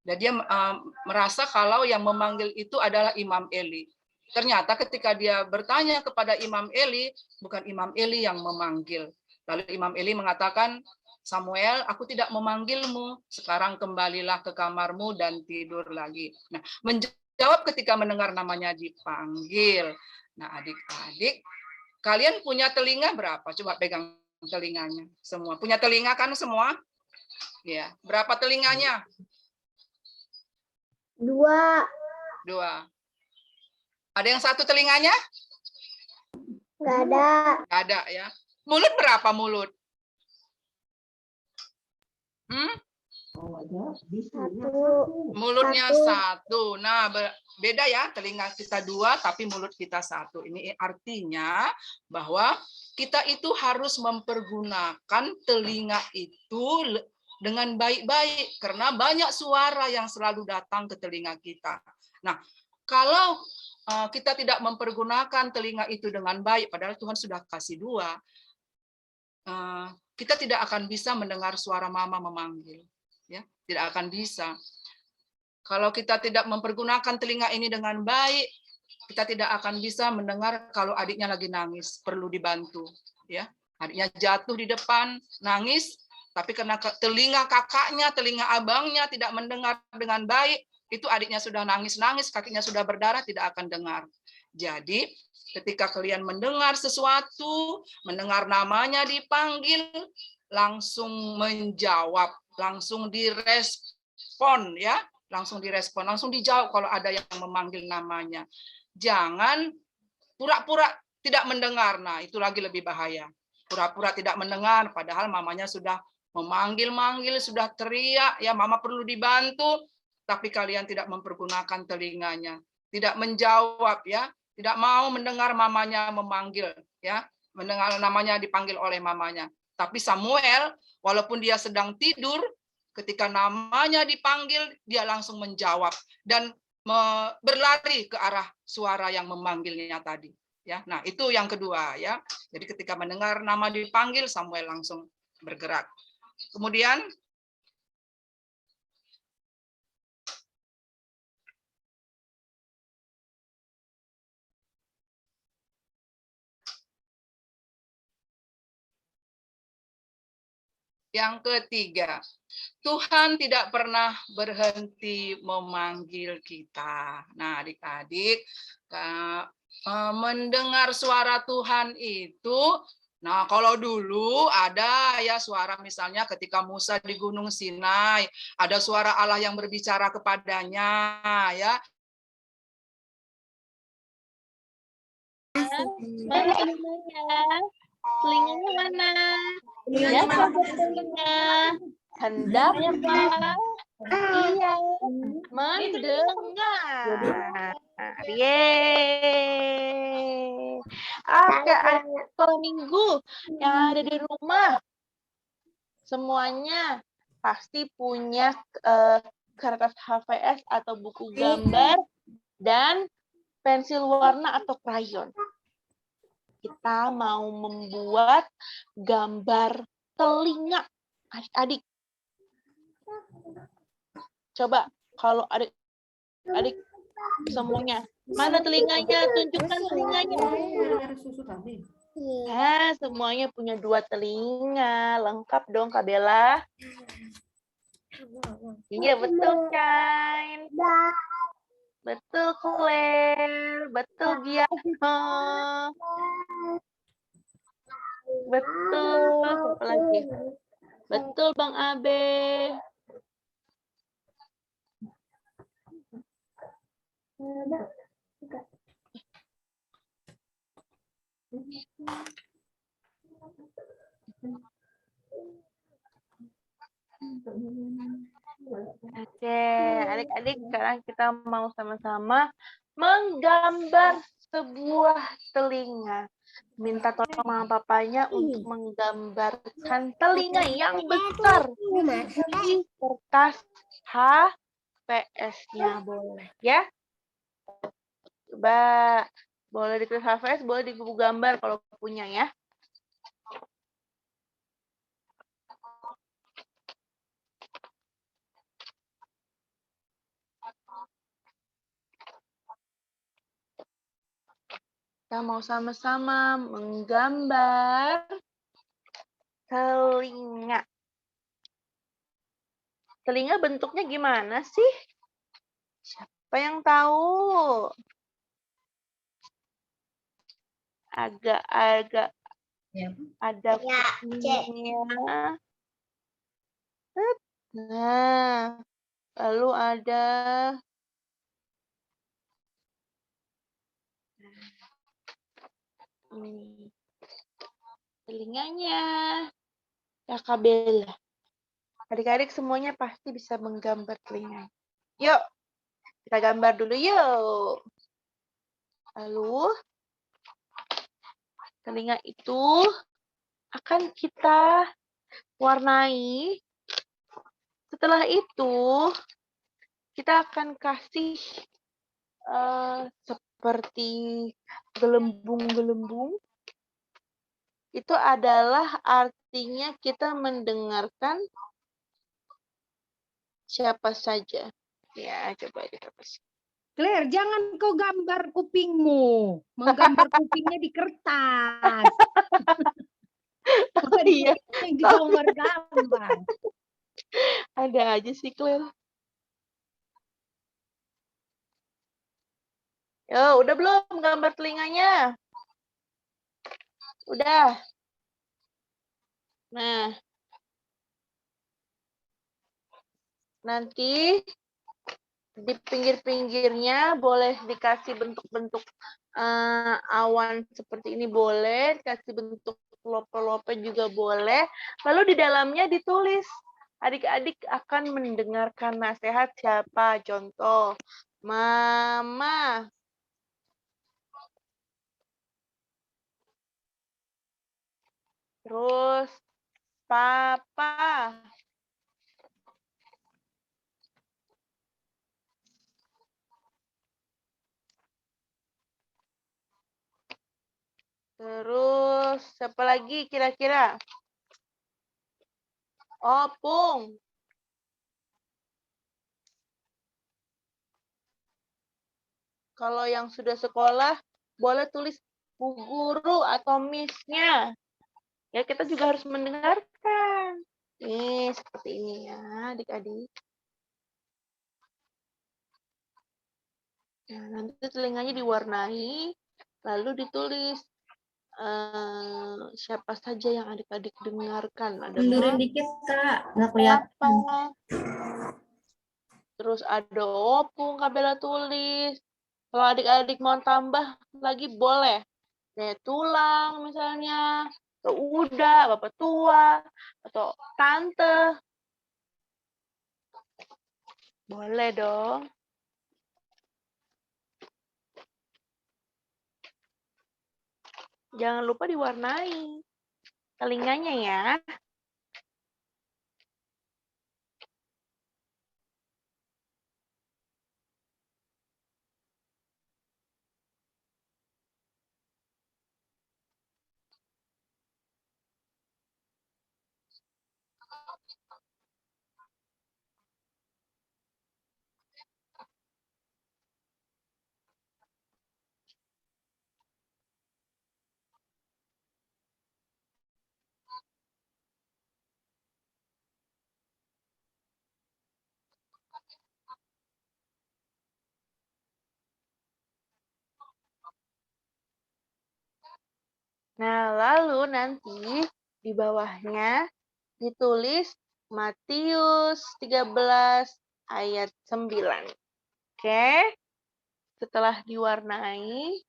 Dan dia merasa kalau yang memanggil itu adalah Imam Eli. Ternyata ketika dia bertanya kepada Imam Eli, bukan Imam Eli yang memanggil. Lalu Imam Eli mengatakan, Samuel, aku tidak memanggilmu. Sekarang kembalilah ke kamarmu dan tidur lagi. Nah, menjawab ketika mendengar namanya dipanggil. Nah, adik-adik, kalian punya telinga berapa? Coba pegang telinganya. Semua punya telinga kan semua? Ya, berapa telinganya? 2. 2. Ada yang satu telinganya? Nggak ada. Nggak ada ya. Mulut berapa mulut? Mulutnya 1. Nah, beda ya, telinga kita 2 tapi mulut kita 1. Ini artinya bahwa kita itu harus mempergunakan telinga itu dengan baik-baik karena banyak suara yang selalu datang ke telinga kita. Nah, kalau kita tidak mempergunakan telinga itu dengan baik, padahal Tuhan sudah kasih 2, kita tidak akan bisa mendengar suara mama memanggil. Ya, tidak akan bisa. Kalau kita tidak mempergunakan telinga ini dengan baik, kita tidak akan bisa mendengar kalau adiknya lagi nangis, perlu dibantu. Ya, adiknya jatuh di depan, nangis, tapi karena telinga kakaknya, telinga abangnya tidak mendengar dengan baik, itu adiknya sudah nangis-nangis, kakinya sudah berdarah, tidak akan dengar. Jadi, ketika kalian mendengar sesuatu, mendengar namanya dipanggil, langsung menjawab, langsung direspon, ya, langsung direspon, langsung dijawab kalau ada yang memanggil namanya. Jangan pura-pura tidak mendengar. Nah, itu lagi lebih bahaya. Pura-pura tidak mendengar, padahal mamanya sudah memanggil-manggil, sudah teriak, ya mama perlu dibantu, tapi kalian tidak mempergunakan telinganya, tidak menjawab, ya, tidak mau mendengar mamanya memanggil, ya, mendengar namanya dipanggil oleh mamanya. Tapi Samuel, walaupun dia sedang tidur, ketika namanya dipanggil, dia langsung menjawab dan berlari ke arah suara yang memanggilnya tadi. Ya, nah itu yang kedua, ya. Jadi ketika mendengar nama dipanggil, Samuel langsung bergerak. Kemudian yang ketiga, Tuhan tidak pernah berhenti memanggil kita. Nah, adik-adik, mendengar suara Tuhan itu, nah kalau dulu ada ya suara misalnya ketika Musa di Gunung Sinai, ada suara Allah yang berbicara kepadanya, ya. Mana telinganya? Telinganya mana? Ya, telinga. Hendak Pak. Iya, mendengar. Yeay. adik sekolah minggu yang ada di rumah. Semuanya pasti punya kertas HVS atau buku gambar dan pensil warna atau krayon. Kita mau membuat gambar telinga adik-adik. Coba kalau adik semuanya, mana telinganya? Tunjukkan telinganya. Nah, semuanya punya 2 telinga. Lengkap dong, Kak Bella. Iya, betul, Cain. Betul, Claire. Betul, Giacomo. Betul. Apa lagi? Betul, Bang Abe. Oke, adik-adik, sekarang kita mau sama-sama menggambar sebuah telinga. Minta tolong mama papanya untuk menggambarkan telinga yang besar di kertas HVS-nya, boleh ya? Coba, boleh di kertas HVS, boleh di buku gambar kalau punya ya. Kita mau sama-sama menggambar telinga. Telinga bentuknya gimana sih? Siapa yang tahu? Agak-agak ada kupingnya. Nah, lalu ada ini telinganya. Kakak Bella. Adik-adik semuanya pasti bisa menggambar telinga. Yuk, kita gambar dulu yuk. Lalu, telinga itu akan kita warnai. Setelah itu, kita akan kasih seperti gelembung-gelembung. Itu adalah artinya kita mendengarkan siapa saja. Ya, coba kita kasih. Claire, jangan kau gambar kupingmu. Menggambar kupingnya di kertas. Oh, iya. Gambar-gambar. Ada aja sih, Claire. Yo, udah belum gambar telinganya? Udah. Nah. Nanti di pinggir-pinggirnya boleh dikasih bentuk-bentuk awan seperti ini boleh, dikasih bentuk lope-lope juga boleh. Lalu di dalamnya ditulis, adik-adik akan mendengarkan nasihat siapa? Contoh, Mama. Terus, Papa. Terus, siapa lagi kira-kira? Opung. Kalau yang sudah sekolah, boleh tulis Bu Guru atau Miss-nya. Ya, kita juga harus mendengarkan. Nih, seperti ini ya, adik-adik. Nah, nanti telinganya diwarnai, lalu ditulis siapa saja yang adik-adik dengarkan. Ada Mundurin dikit, Kak. Nggak kelihatan. Terus ada Opung, Kak Bella tulis. Kalau adik-adik mau tambah lagi boleh. Kayak tulang misalnya, atau udah, bapak tua, atau tante. Boleh dong. Jangan lupa diwarnai telinganya ya. Nah, lalu nanti di bawahnya ditulis Matius 13 ayat 9. Oke? Setelah diwarnai,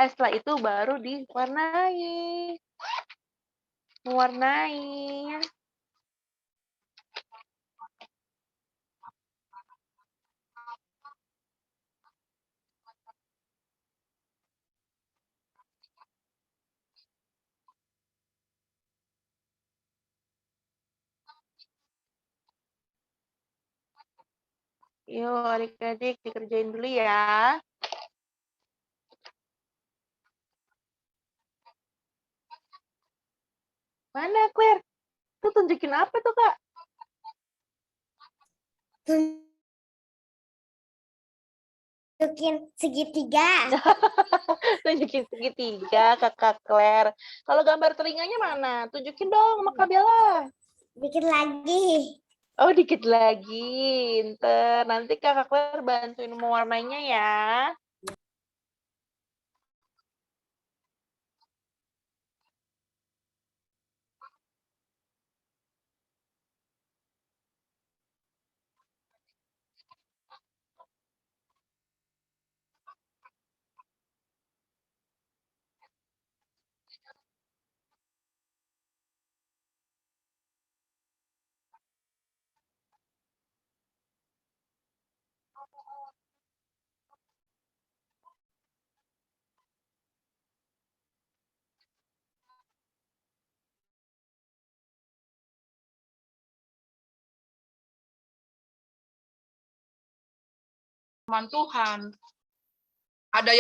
setelah itu baru diwarnai. Mewarnai. Yuk adik-adik dikerjain dulu ya. Mana Claire? Tuh tunjukin apa tuh Kak? Tunjukin segitiga. Tunjukin segitiga Kakak Claire. Kalau gambar telinganya mana? Tunjukin dong sama Kak Bella. Dikit lagi. Oh, dikit lagi. Ntar nanti Kakak Claire bantuin mewarnainya ya. Firman Tuhan. Ada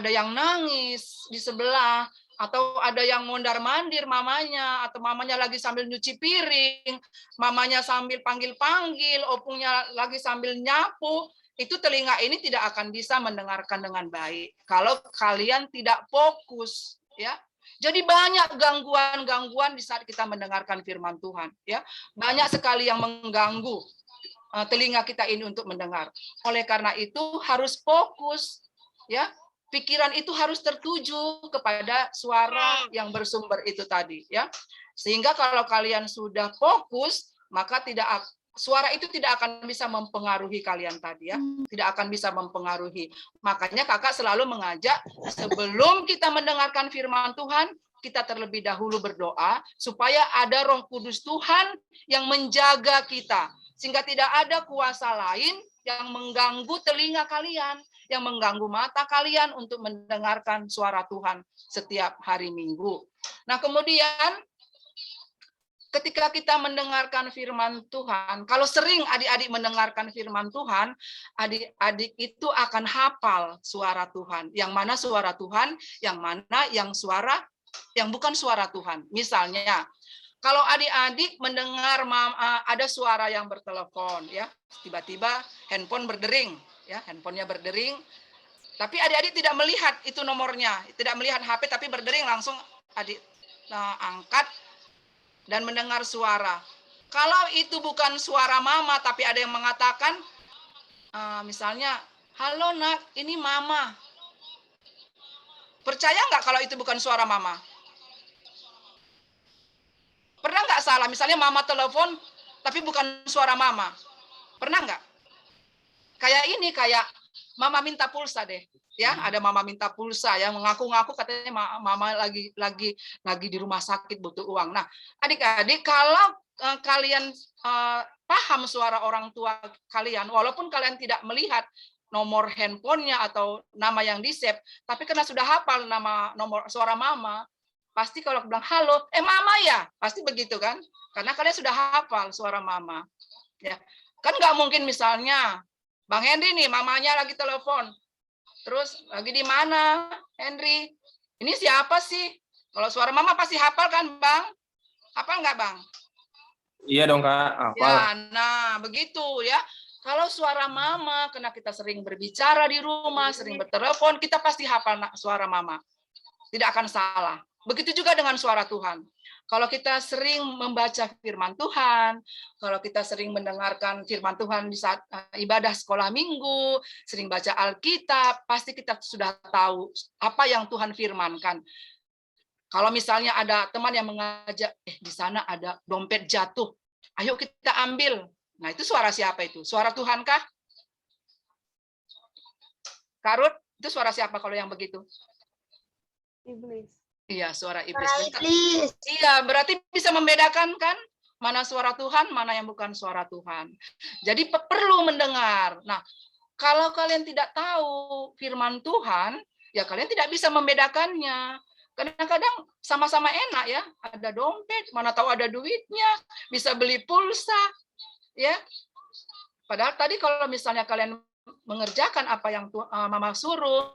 yang nangis di sebelah, atau ada yang mondar-mandir mamanya, atau mamanya lagi sambil nyuci piring, mamanya sambil panggil-panggil, opungnya lagi sambil nyapu, itu telinga ini tidak akan bisa mendengarkan dengan baik kalau kalian tidak fokus, ya. Jadi banyak gangguan-gangguan di saat kita mendengarkan firman Tuhan, ya. Banyak sekali yang mengganggu telinga kita ini untuk mendengar. Oleh karena itu harus fokus, ya. Pikiran itu harus tertuju kepada suara yang bersumber itu tadi, ya. Sehingga kalau kalian sudah fokus, maka suara itu tidak akan bisa mempengaruhi kalian tadi, ya. Tidak akan bisa mempengaruhi. Makanya Kakak selalu mengajak sebelum kita mendengarkan firman Tuhan, kita terlebih dahulu berdoa supaya ada Roh Kudus Tuhan yang menjaga kita. Sehingga tidak ada kuasa lain yang mengganggu telinga kalian, yang mengganggu mata kalian untuk mendengarkan suara Tuhan setiap hari Minggu. Nah, kemudian ketika kita mendengarkan firman Tuhan, kalau sering adik-adik mendengarkan firman Tuhan, adik-adik itu akan hafal suara Tuhan. Yang mana suara Tuhan, yang mana yang bukan suara Tuhan. Misalnya, kalau adik-adik mendengar ada suara yang bertelepon, ya, tiba-tiba handphone berdering, ya, handphonenya berdering, tapi adik-adik tidak melihat itu nomornya, tidak melihat HP, tapi berdering, langsung adik angkat dan mendengar suara. Kalau itu bukan suara mama, tapi ada yang mengatakan, misalnya, halo nak, ini mama. Percaya nggak kalau itu bukan suara mama? Pernah nggak salah? Misalnya mama telepon, tapi bukan suara mama. Pernah nggak? Kayak mama minta pulsa deh. Ya, ada mama minta pulsa ya, mengaku-ngaku katanya mama lagi di rumah sakit butuh uang. Nah, adik-adik, kalau kalian paham suara orang tua kalian, walaupun kalian tidak melihat nomor handphonenya atau nama yang di-save, tapi karena sudah hafal nama nomor suara mama, pasti kalau bilang halo, mama ya, pasti begitu kan? Karena kalian sudah hafal suara mama. Ya. Kan nggak mungkin misalnya Bang Henry nih, mamanya lagi telepon. Terus lagi di mana, Henry? Ini siapa sih? Kalau suara mama pasti hafal kan, Bang? Hafal nggak, Bang? Iya dong Kak, hafal. Ya, nah begitu ya. Kalau suara mama, karena kita sering berbicara di rumah, sering bertelepon, kita pasti hafal suara mama. Tidak akan salah. Begitu juga dengan suara Tuhan. Kalau kita sering membaca firman Tuhan, kalau kita sering mendengarkan firman Tuhan di saat ibadah sekolah minggu, sering baca Alkitab, pasti kita sudah tahu apa yang Tuhan firmankan. Kalau misalnya ada teman yang mengajak, di sana ada dompet jatuh, ayo kita ambil. Nah, itu suara siapa itu? Suara Tuhan kah? Kak Ruth, itu suara siapa kalau yang begitu? Iblis. Iya, suara iblis. Suara iblis. Iya, berarti bisa membedakan kan? Mana suara Tuhan, mana yang bukan suara Tuhan. Jadi perlu mendengar. Nah, kalau kalian tidak tahu firman Tuhan, ya kalian tidak bisa membedakannya. Kadang-kadang sama-sama enak ya, ada dompet, mana tahu ada duitnya, bisa beli pulsa, ya. Padahal tadi kalau misalnya kalian mengerjakan apa yang Mama suruh,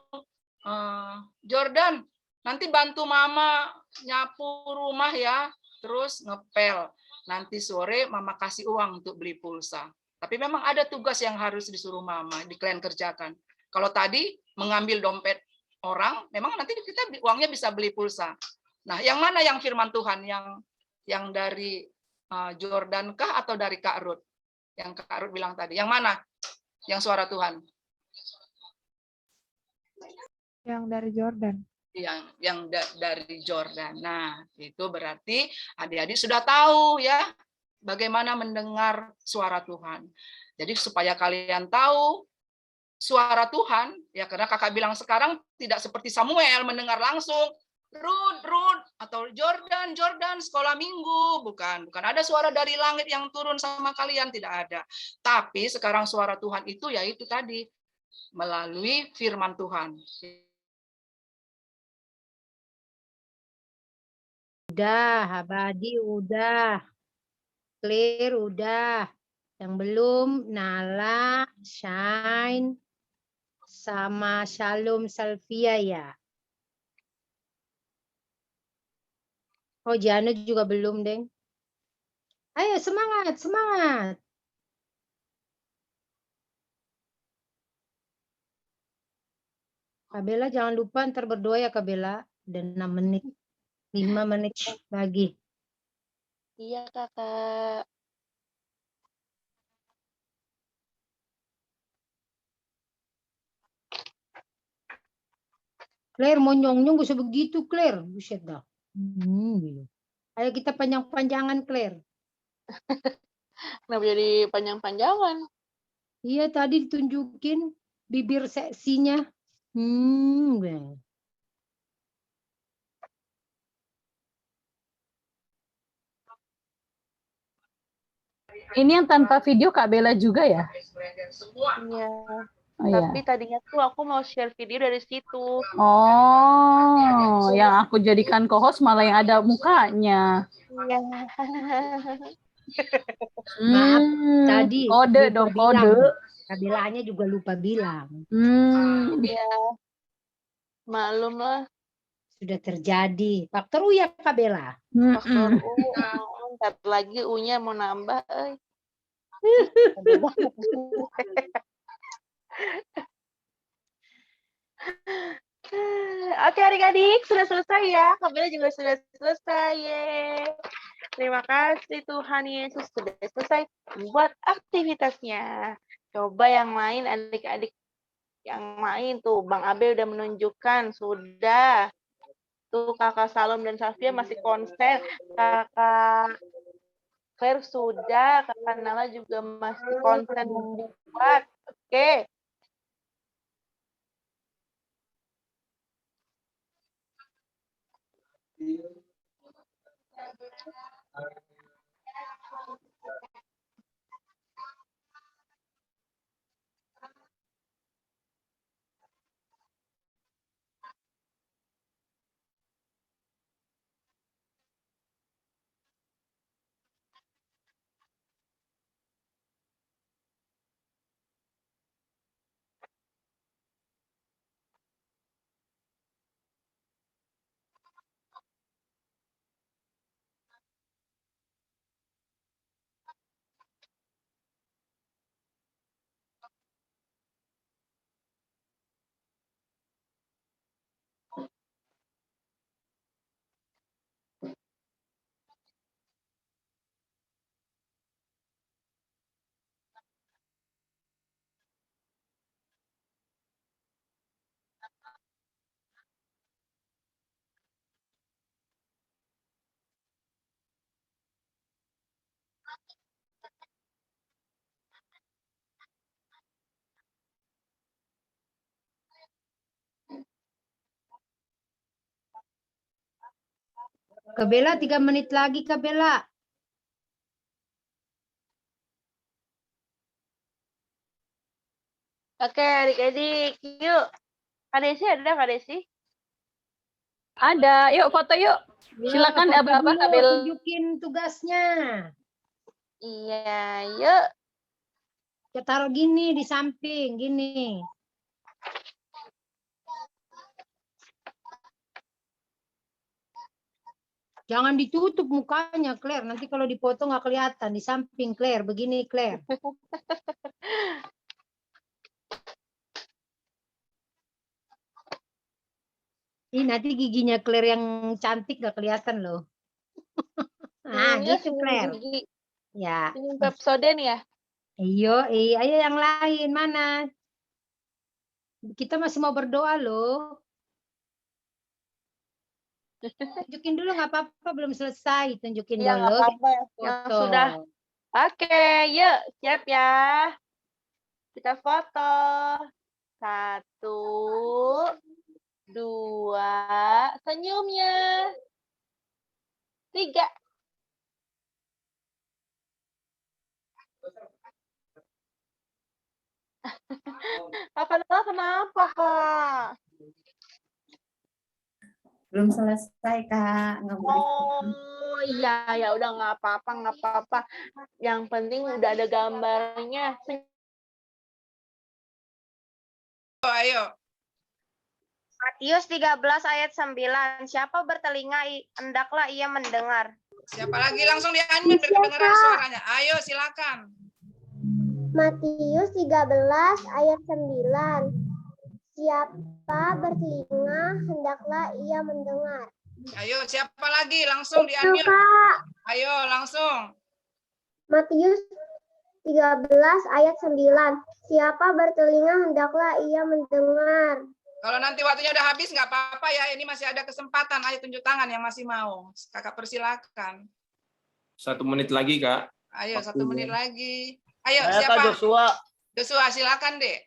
Jordan, nanti bantu Mama nyapu rumah ya, terus ngepel. Nanti sore Mama kasih uang untuk beli pulsa. Tapi memang ada tugas yang harus disuruh Mama, di kalian kerjakan. Kalau tadi mengambil dompet orang, memang nanti kita uangnya bisa beli pulsa. Nah, yang mana yang firman Tuhan? Yang dari Jordan kah atau dari Kak Ruth? Yang Kak Ruth bilang tadi. Yang mana? Yang suara Tuhan? Yang dari Jordan. Yang dari Jordan. Nah, itu berarti adik-adik sudah tahu ya bagaimana mendengar suara Tuhan. Jadi supaya kalian tahu suara Tuhan, ya karena kakak bilang sekarang tidak seperti Samuel mendengar langsung, Ruth, atau Jordan, sekolah minggu, bukan ada suara dari langit yang turun sama kalian, tidak ada. Tapi sekarang suara Tuhan itu yaitu tadi melalui firman Tuhan. Udah, Abadi udah, Clear udah. Yang belum Nala, Shine, sama Shalom Salvia ya. Oh, Jana juga belum, Deng. Ayo semangat, semangat. Kak Bella jangan lupa ntar berdoa ya Kak Bella. Dan 6 menit. 5 menit lagi. Iya, Kakak. Claire mau nyong-nyong gak usah begitu Claire. Buset dah. Gitu. Ayo kita panjang-panjangan Claire. Kenapa jadi panjang-panjangan? Iya tadi ditunjukin bibir seksinya. Ini yang tanpa video Kak Bella juga ya? Iya. Oh, iya. Tapi tadinya tuh aku mau share video dari situ. Oh, yang aku jadikan co-host malah yang ada mukanya. Iya. Maaf, tadi Kode dong, kode. Kabelanya juga lupa bilang. Iya. Malum lah. Sudah terjadi. Faktor U ya Kabela. Faktor U. Ntar lagi U-nya mau nambah. Oke adik-adik, sudah selesai ya. Kabela juga sudah selesai. Yeay. Terima kasih Tuhan Yesus sudah selesai buat aktivitasnya. Coba yang lain adik-adik yang lain tuh. Bang Abe udah menunjukkan, sudah. Tuh kakak Salom dan Safia masih konsen. Kakak Claire sudah, kakak Nala juga masih konsen membuat. Oke. Kak Bella 3 menit lagi Kak Bella. Oke, adik-adik, yuk. Kak Desi ada, Kak Desi? Ada, yuk foto yuk. Ya, Silakan foto Aba-aba dulu, Kak Bella. tunjukin tugasnya. Iya, yuk. Kita taruh gini di samping, gini. Jangan ditutup mukanya, Claire. Nanti kalau dipoto nggak kelihatan. Di samping, Claire. Begini, Claire. Ini nanti giginya Claire yang cantik nggak kelihatan loh. Ah, Senyumnya gitu, senyum Claire. gigi. Ya. Senyum Pepsodent ya? Ayo yang lain. Mana? Kita masih mau berdoa loh. Tunjukin dulu nggak apa-apa, belum selesai. Tunjukin Iya, nggak dulu. apa-apa. Yang Foto. sudah. Oke, yuk. Siap ya. Kita foto. 1, 2, senyumnya. 3. Kakak Nela kenapa, Kak? Belum selesai, Kak. Nggak boleh. Oh iya, ya udah nggak apa-apa. Yang penting udah ada gambarnya. Ayo. Matius 13 ayat 9. Siapa bertelinga, hendaklah ia mendengar. Siapa lagi? Langsung di-unmute biar kedengeran suaranya. Ayo, silakan. Matius 13 ayat 9. Siapa bertelinga, hendaklah ia mendengar. Ayo, siapa lagi? Langsung Itu, di-unmute. Kak. Ayo, langsung. Matius 13 ayat 9. Siapa bertelinga, hendaklah ia mendengar. Kalau nanti waktunya udah habis, nggak apa-apa ya. Ini masih ada kesempatan. Ayo tunjuk tangan yang masih mau. Kakak persilakan. 1 menit lagi, Kak. Ayo, 1 Waktunya. menit lagi. Ayo, Saya siapa? Kak Joshua. Joshua, silakan, Dek.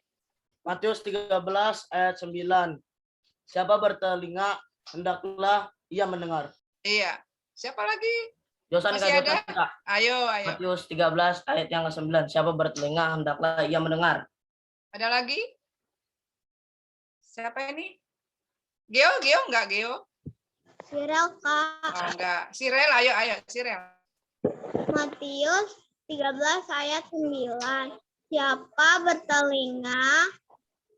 Matius 13 ayat 9. Siapa bertelinga, hendaklah ia mendengar. Iya. Siapa lagi? Joshua Masih Kak ada? Joshua, Kak. Ayo. Matius 13 ayat yang ke-9. Siapa bertelinga, hendaklah ia mendengar. Ada lagi? Siapa ini? Geo, enggak Geo? Sirel, Kak. Oh, enggak. Sirel, ayo, Sirel. Matius 13 ayat 9. Siapa bertelinga,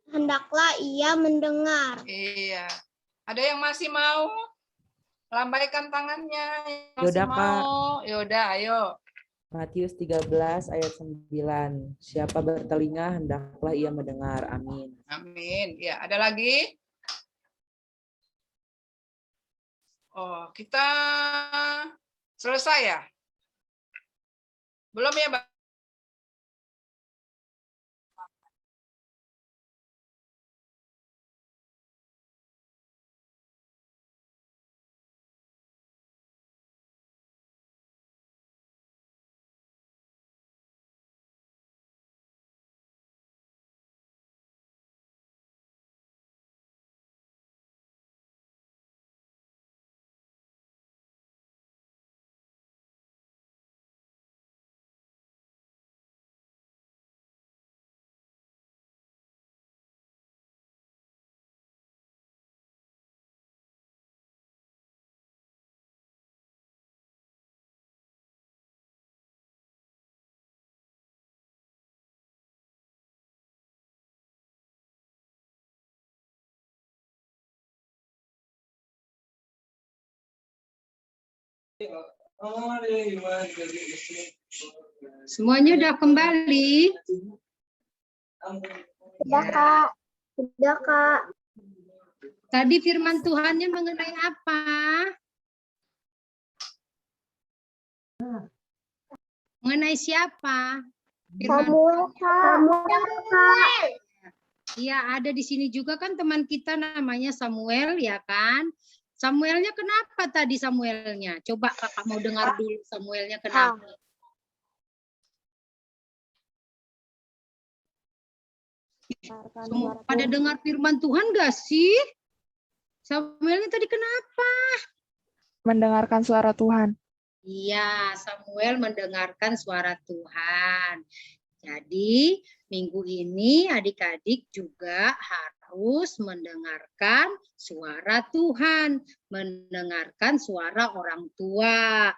hendaklah ia mendengar. Iya. Ada yang masih mau? Lambaikan tangannya. Yang Yaudah, masih Kak. mau. Yaudah, ayo. Matius 13 ayat 9. Siapa bertelinga, hendaklah ia mendengar. Amin. Amin. Ya, ada lagi? Oh, kita selesai ya? Belum ya, Mbak? Semuanya udah kembali? Sudah, Kak. Sudah, Kak. Tadi firman Tuhannya mengenai apa? Mengenai siapa? Firman Samuel, Kak. Ya, ada di sini juga kan teman kita namanya Samuel, ya kan? Samuelnya kenapa tadi Samuelnya? Coba kakak mau dengar dulu Samuelnya kenapa. Semua pada dengar firman Tuhan gak sih? Samuelnya tadi kenapa? Mendengarkan suara Tuhan. Iya, Samuel mendengarkan suara Tuhan. Jadi minggu ini adik-adik juga harus mendengarkan suara Tuhan, mendengarkan suara orang tua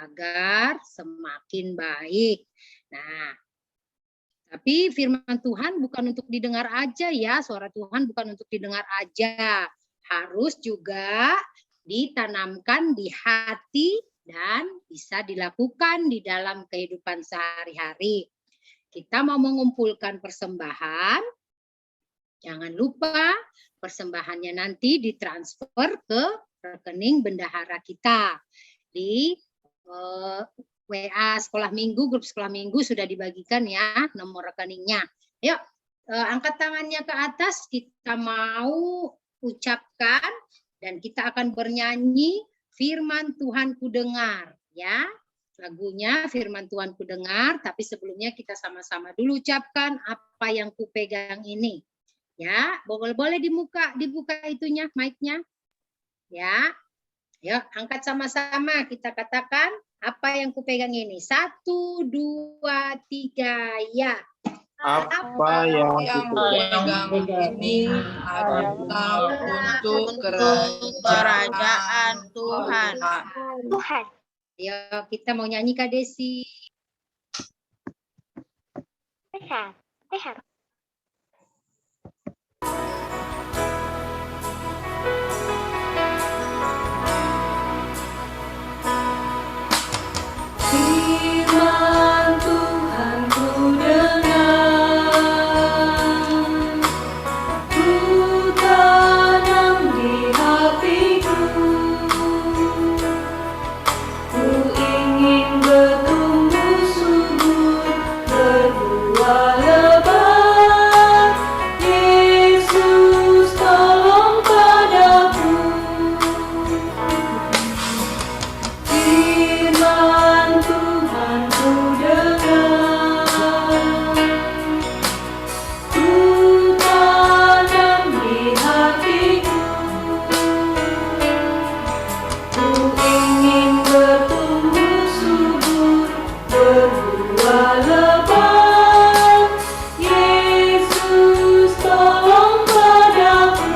agar semakin baik. Nah, tapi firman Tuhan bukan untuk didengar aja ya, suara Tuhan bukan untuk didengar aja. Harus juga ditanamkan di hati dan bisa dilakukan di dalam kehidupan sehari-hari. Kita mau mengumpulkan persembahan, jangan lupa persembahannya nanti ditransfer ke rekening bendahara kita. Di WA sekolah minggu, grup sekolah minggu sudah dibagikan ya nomor rekeningnya. Yuk, angkat tangannya ke atas, kita mau ucapkan dan kita akan bernyanyi firman Tuhan ku dengar ya. Lagunya firman Tuhan ku dengar, tapi sebelumnya kita sama-sama dulu ucapkan apa yang ku pegang ini. Ya, boleh dibuka itunya, mic-nya. Ya. Yuk, angkat sama-sama kita katakan apa yang ku pegang ini. 1, 2, 3, ya. Apa yang kupegang ini adalah untuk kerajaan Tuhan. Tuhan. Ayo kita mau nyanyi Kak Desi. Tehat. Firman Tuhan ku dengar, ku tanam di hatiku, ku ingin bertumbuh subur, berbuah lebat. Yesus tolong padaku. Firman Tuhan ku dengar, ku tanam di hatiku, ku ingin bertumbuh subur, berbuah lebat. Yesus tolong padaku.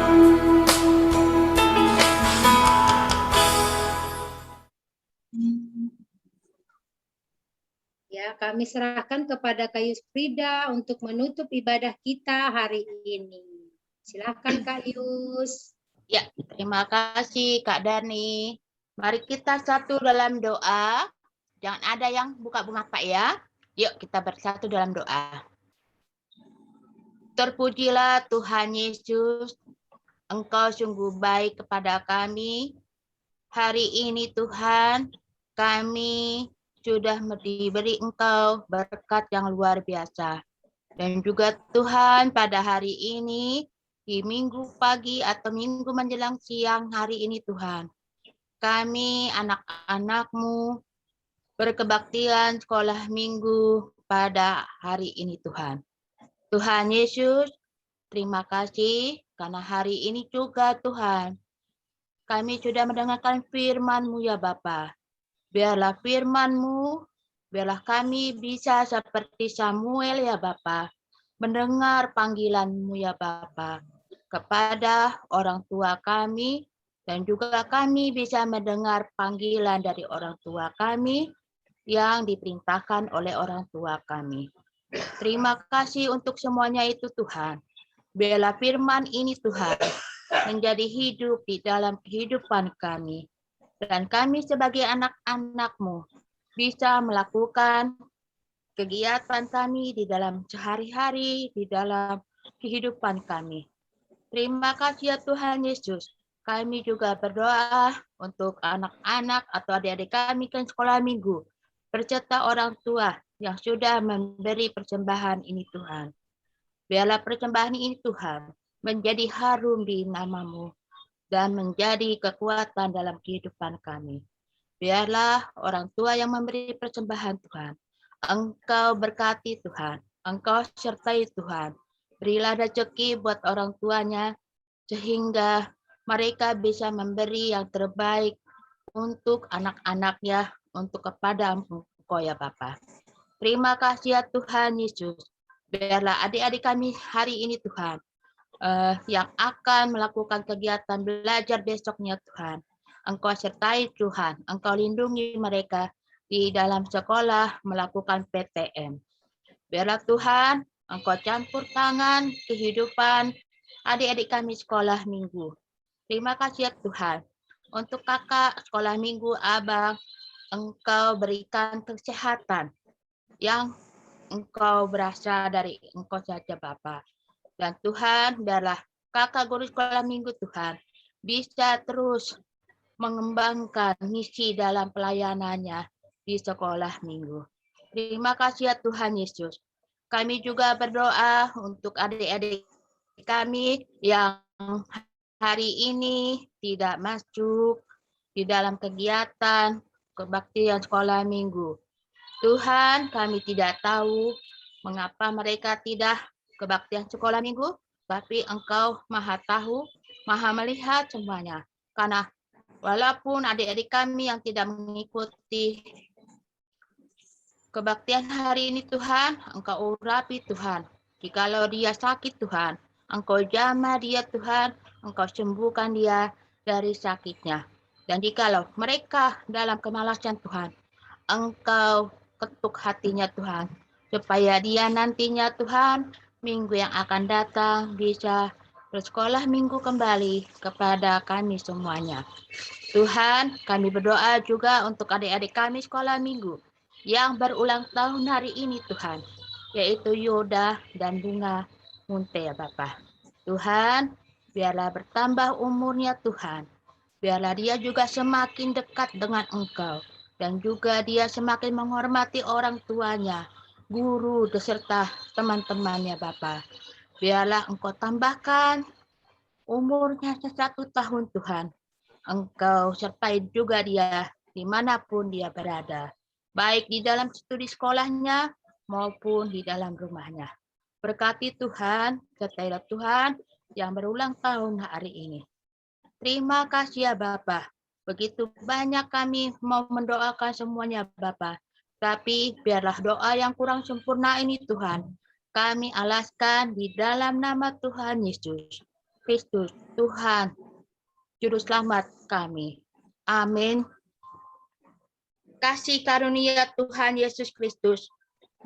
Ya, kami serahkan kepada Kak Yus Frida untuk menutup ibadah kita hari ini. Silakan Kak Yus. Ya, terima kasih Kak Dani. Mari kita satu dalam doa. Jangan ada yang buka mata ya. Yuk kita bersatu dalam doa. Terpujilah Tuhan Yesus. Engkau sungguh baik kepada kami. Hari ini Tuhan, kami sudah diberi Engkau berkat yang luar biasa. Dan juga Tuhan pada hari ini, di minggu pagi atau minggu menjelang siang hari ini Tuhan, kami anak-anak-Mu berkebaktian sekolah minggu pada hari ini Tuhan. Tuhan Yesus, terima kasih karena hari ini juga Tuhan, kami sudah mendengarkan firman-Mu ya Bapa. Biarlah firman-Mu, biarlah kami bisa seperti Samuel ya Bapa, mendengar panggilan-Mu ya Bapa, kepada orang tua kami, dan juga kami bisa mendengar panggilan dari orang tua kami yang diperintahkan oleh orang tua kami. Terima kasih untuk semuanya itu Tuhan. Biarlah firman ini Tuhan menjadi hidup di dalam kehidupan kami. Dan kami sebagai anak-anak-Mu bisa melakukan kegiatan kami di dalam sehari-hari, di dalam kehidupan kami. Terima kasih ya Tuhan Yesus. Kami juga berdoa untuk anak-anak atau adik-adik kami kan sekolah minggu, berserta orang tua yang sudah memberi persembahan ini Tuhan. Biarlah persembahan ini Tuhan menjadi harum di nama-Mu dan menjadi kekuatan dalam kehidupan kami. Biarlah orang tua yang memberi persembahan Tuhan, Engkau berkati Tuhan, Engkau sertai Tuhan. Berilah rezeki buat orang tuanya sehingga mereka bisa memberi yang terbaik untuk anak-anaknya, untuk kepada Engkau ya Bapa. Terima kasih ya Tuhan Yesus. Biarlah adik-adik kami hari ini Tuhan, yang akan melakukan kegiatan belajar besoknya Tuhan. Engkau sertai Tuhan, Engkau lindungi mereka di dalam sekolah melakukan PTM. Biarlah Tuhan, Engkau campur tangan kehidupan adik-adik kami sekolah minggu. Terima kasih ya Tuhan. Untuk kakak sekolah minggu, abang, Engkau berikan kesehatan yang Engkau berasal dari Engkau saja Bapa. Dan Tuhan, biarlah kakak guru sekolah minggu Tuhan bisa terus mengembangkan misi dalam pelayanannya di sekolah minggu. Terima kasih ya Tuhan Yesus. Kami juga berdoa untuk adik-adik kami yang hari ini tidak masuk di dalam kegiatan kebaktian sekolah minggu. Tuhan, kami tidak tahu mengapa mereka tidak kebaktian sekolah minggu, tapi Engkau Maha tahu, Maha melihat semuanya. Karena walaupun adik-adik kami yang tidak mengikuti kebaktian hari ini Tuhan, Engkau urapi Tuhan. Jikalau dia sakit Tuhan, Engkau jamah dia Tuhan, Engkau sembuhkan dia dari sakitnya. Dan jikalau mereka dalam kemalasan Tuhan, Engkau ketuk hatinya Tuhan, supaya dia nantinya Tuhan, minggu yang akan datang bisa bersekolah minggu kembali kepada kami semuanya. Tuhan, kami berdoa juga untuk adik-adik kami sekolah minggu yang berulang tahun hari ini Tuhan, yaitu Yoda dan Bunga Munte ya Bapak. Tuhan, biarlah bertambah umurnya Tuhan, biarlah dia juga semakin dekat dengan Engkau, dan juga dia semakin menghormati orang tuanya, guru, beserta teman-temannya Bapa. Biarlah Engkau tambahkan umurnya 1 tahun Tuhan. Engkau sertai juga dia dimanapun dia berada, baik di dalam studi sekolahnya maupun di dalam rumahnya. Berkati Tuhan, sertailah Tuhan yang berulang tahun hari ini. Terima kasih ya Bapa. Begitu banyak kami mau mendoakan semuanya Bapa. Tapi biarlah doa yang kurang sempurna ini Tuhan, kami alaskan di dalam nama Tuhan Yesus Kristus, Tuhan, Juru Selamat kami. Amin. Kasih karunia Tuhan Yesus Kristus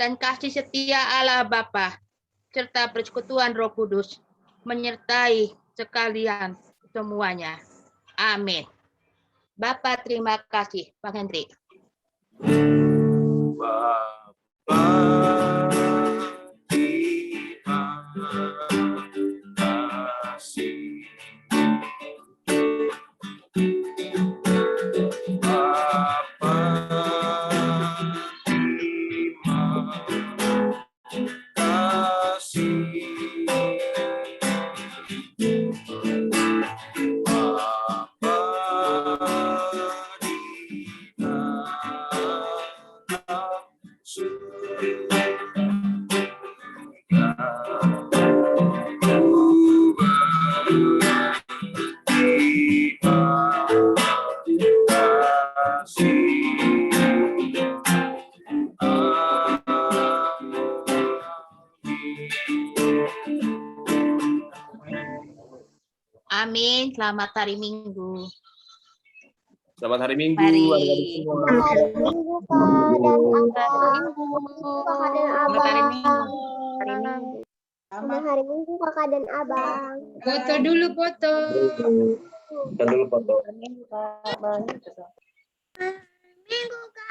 dan kasih setia Allah Bapa serta persekutuan Roh Kudus menyertai sekalian semuanya. Amin. Bapak terima kasih, Pak Hendrik. Amin. Selamat hari Minggu. Selamat hari Minggu. Mari. Selamat hari Minggu, Selamat hari Minggu kakak dan abang. Foto dulu foto. Kita dulu foto. Minggu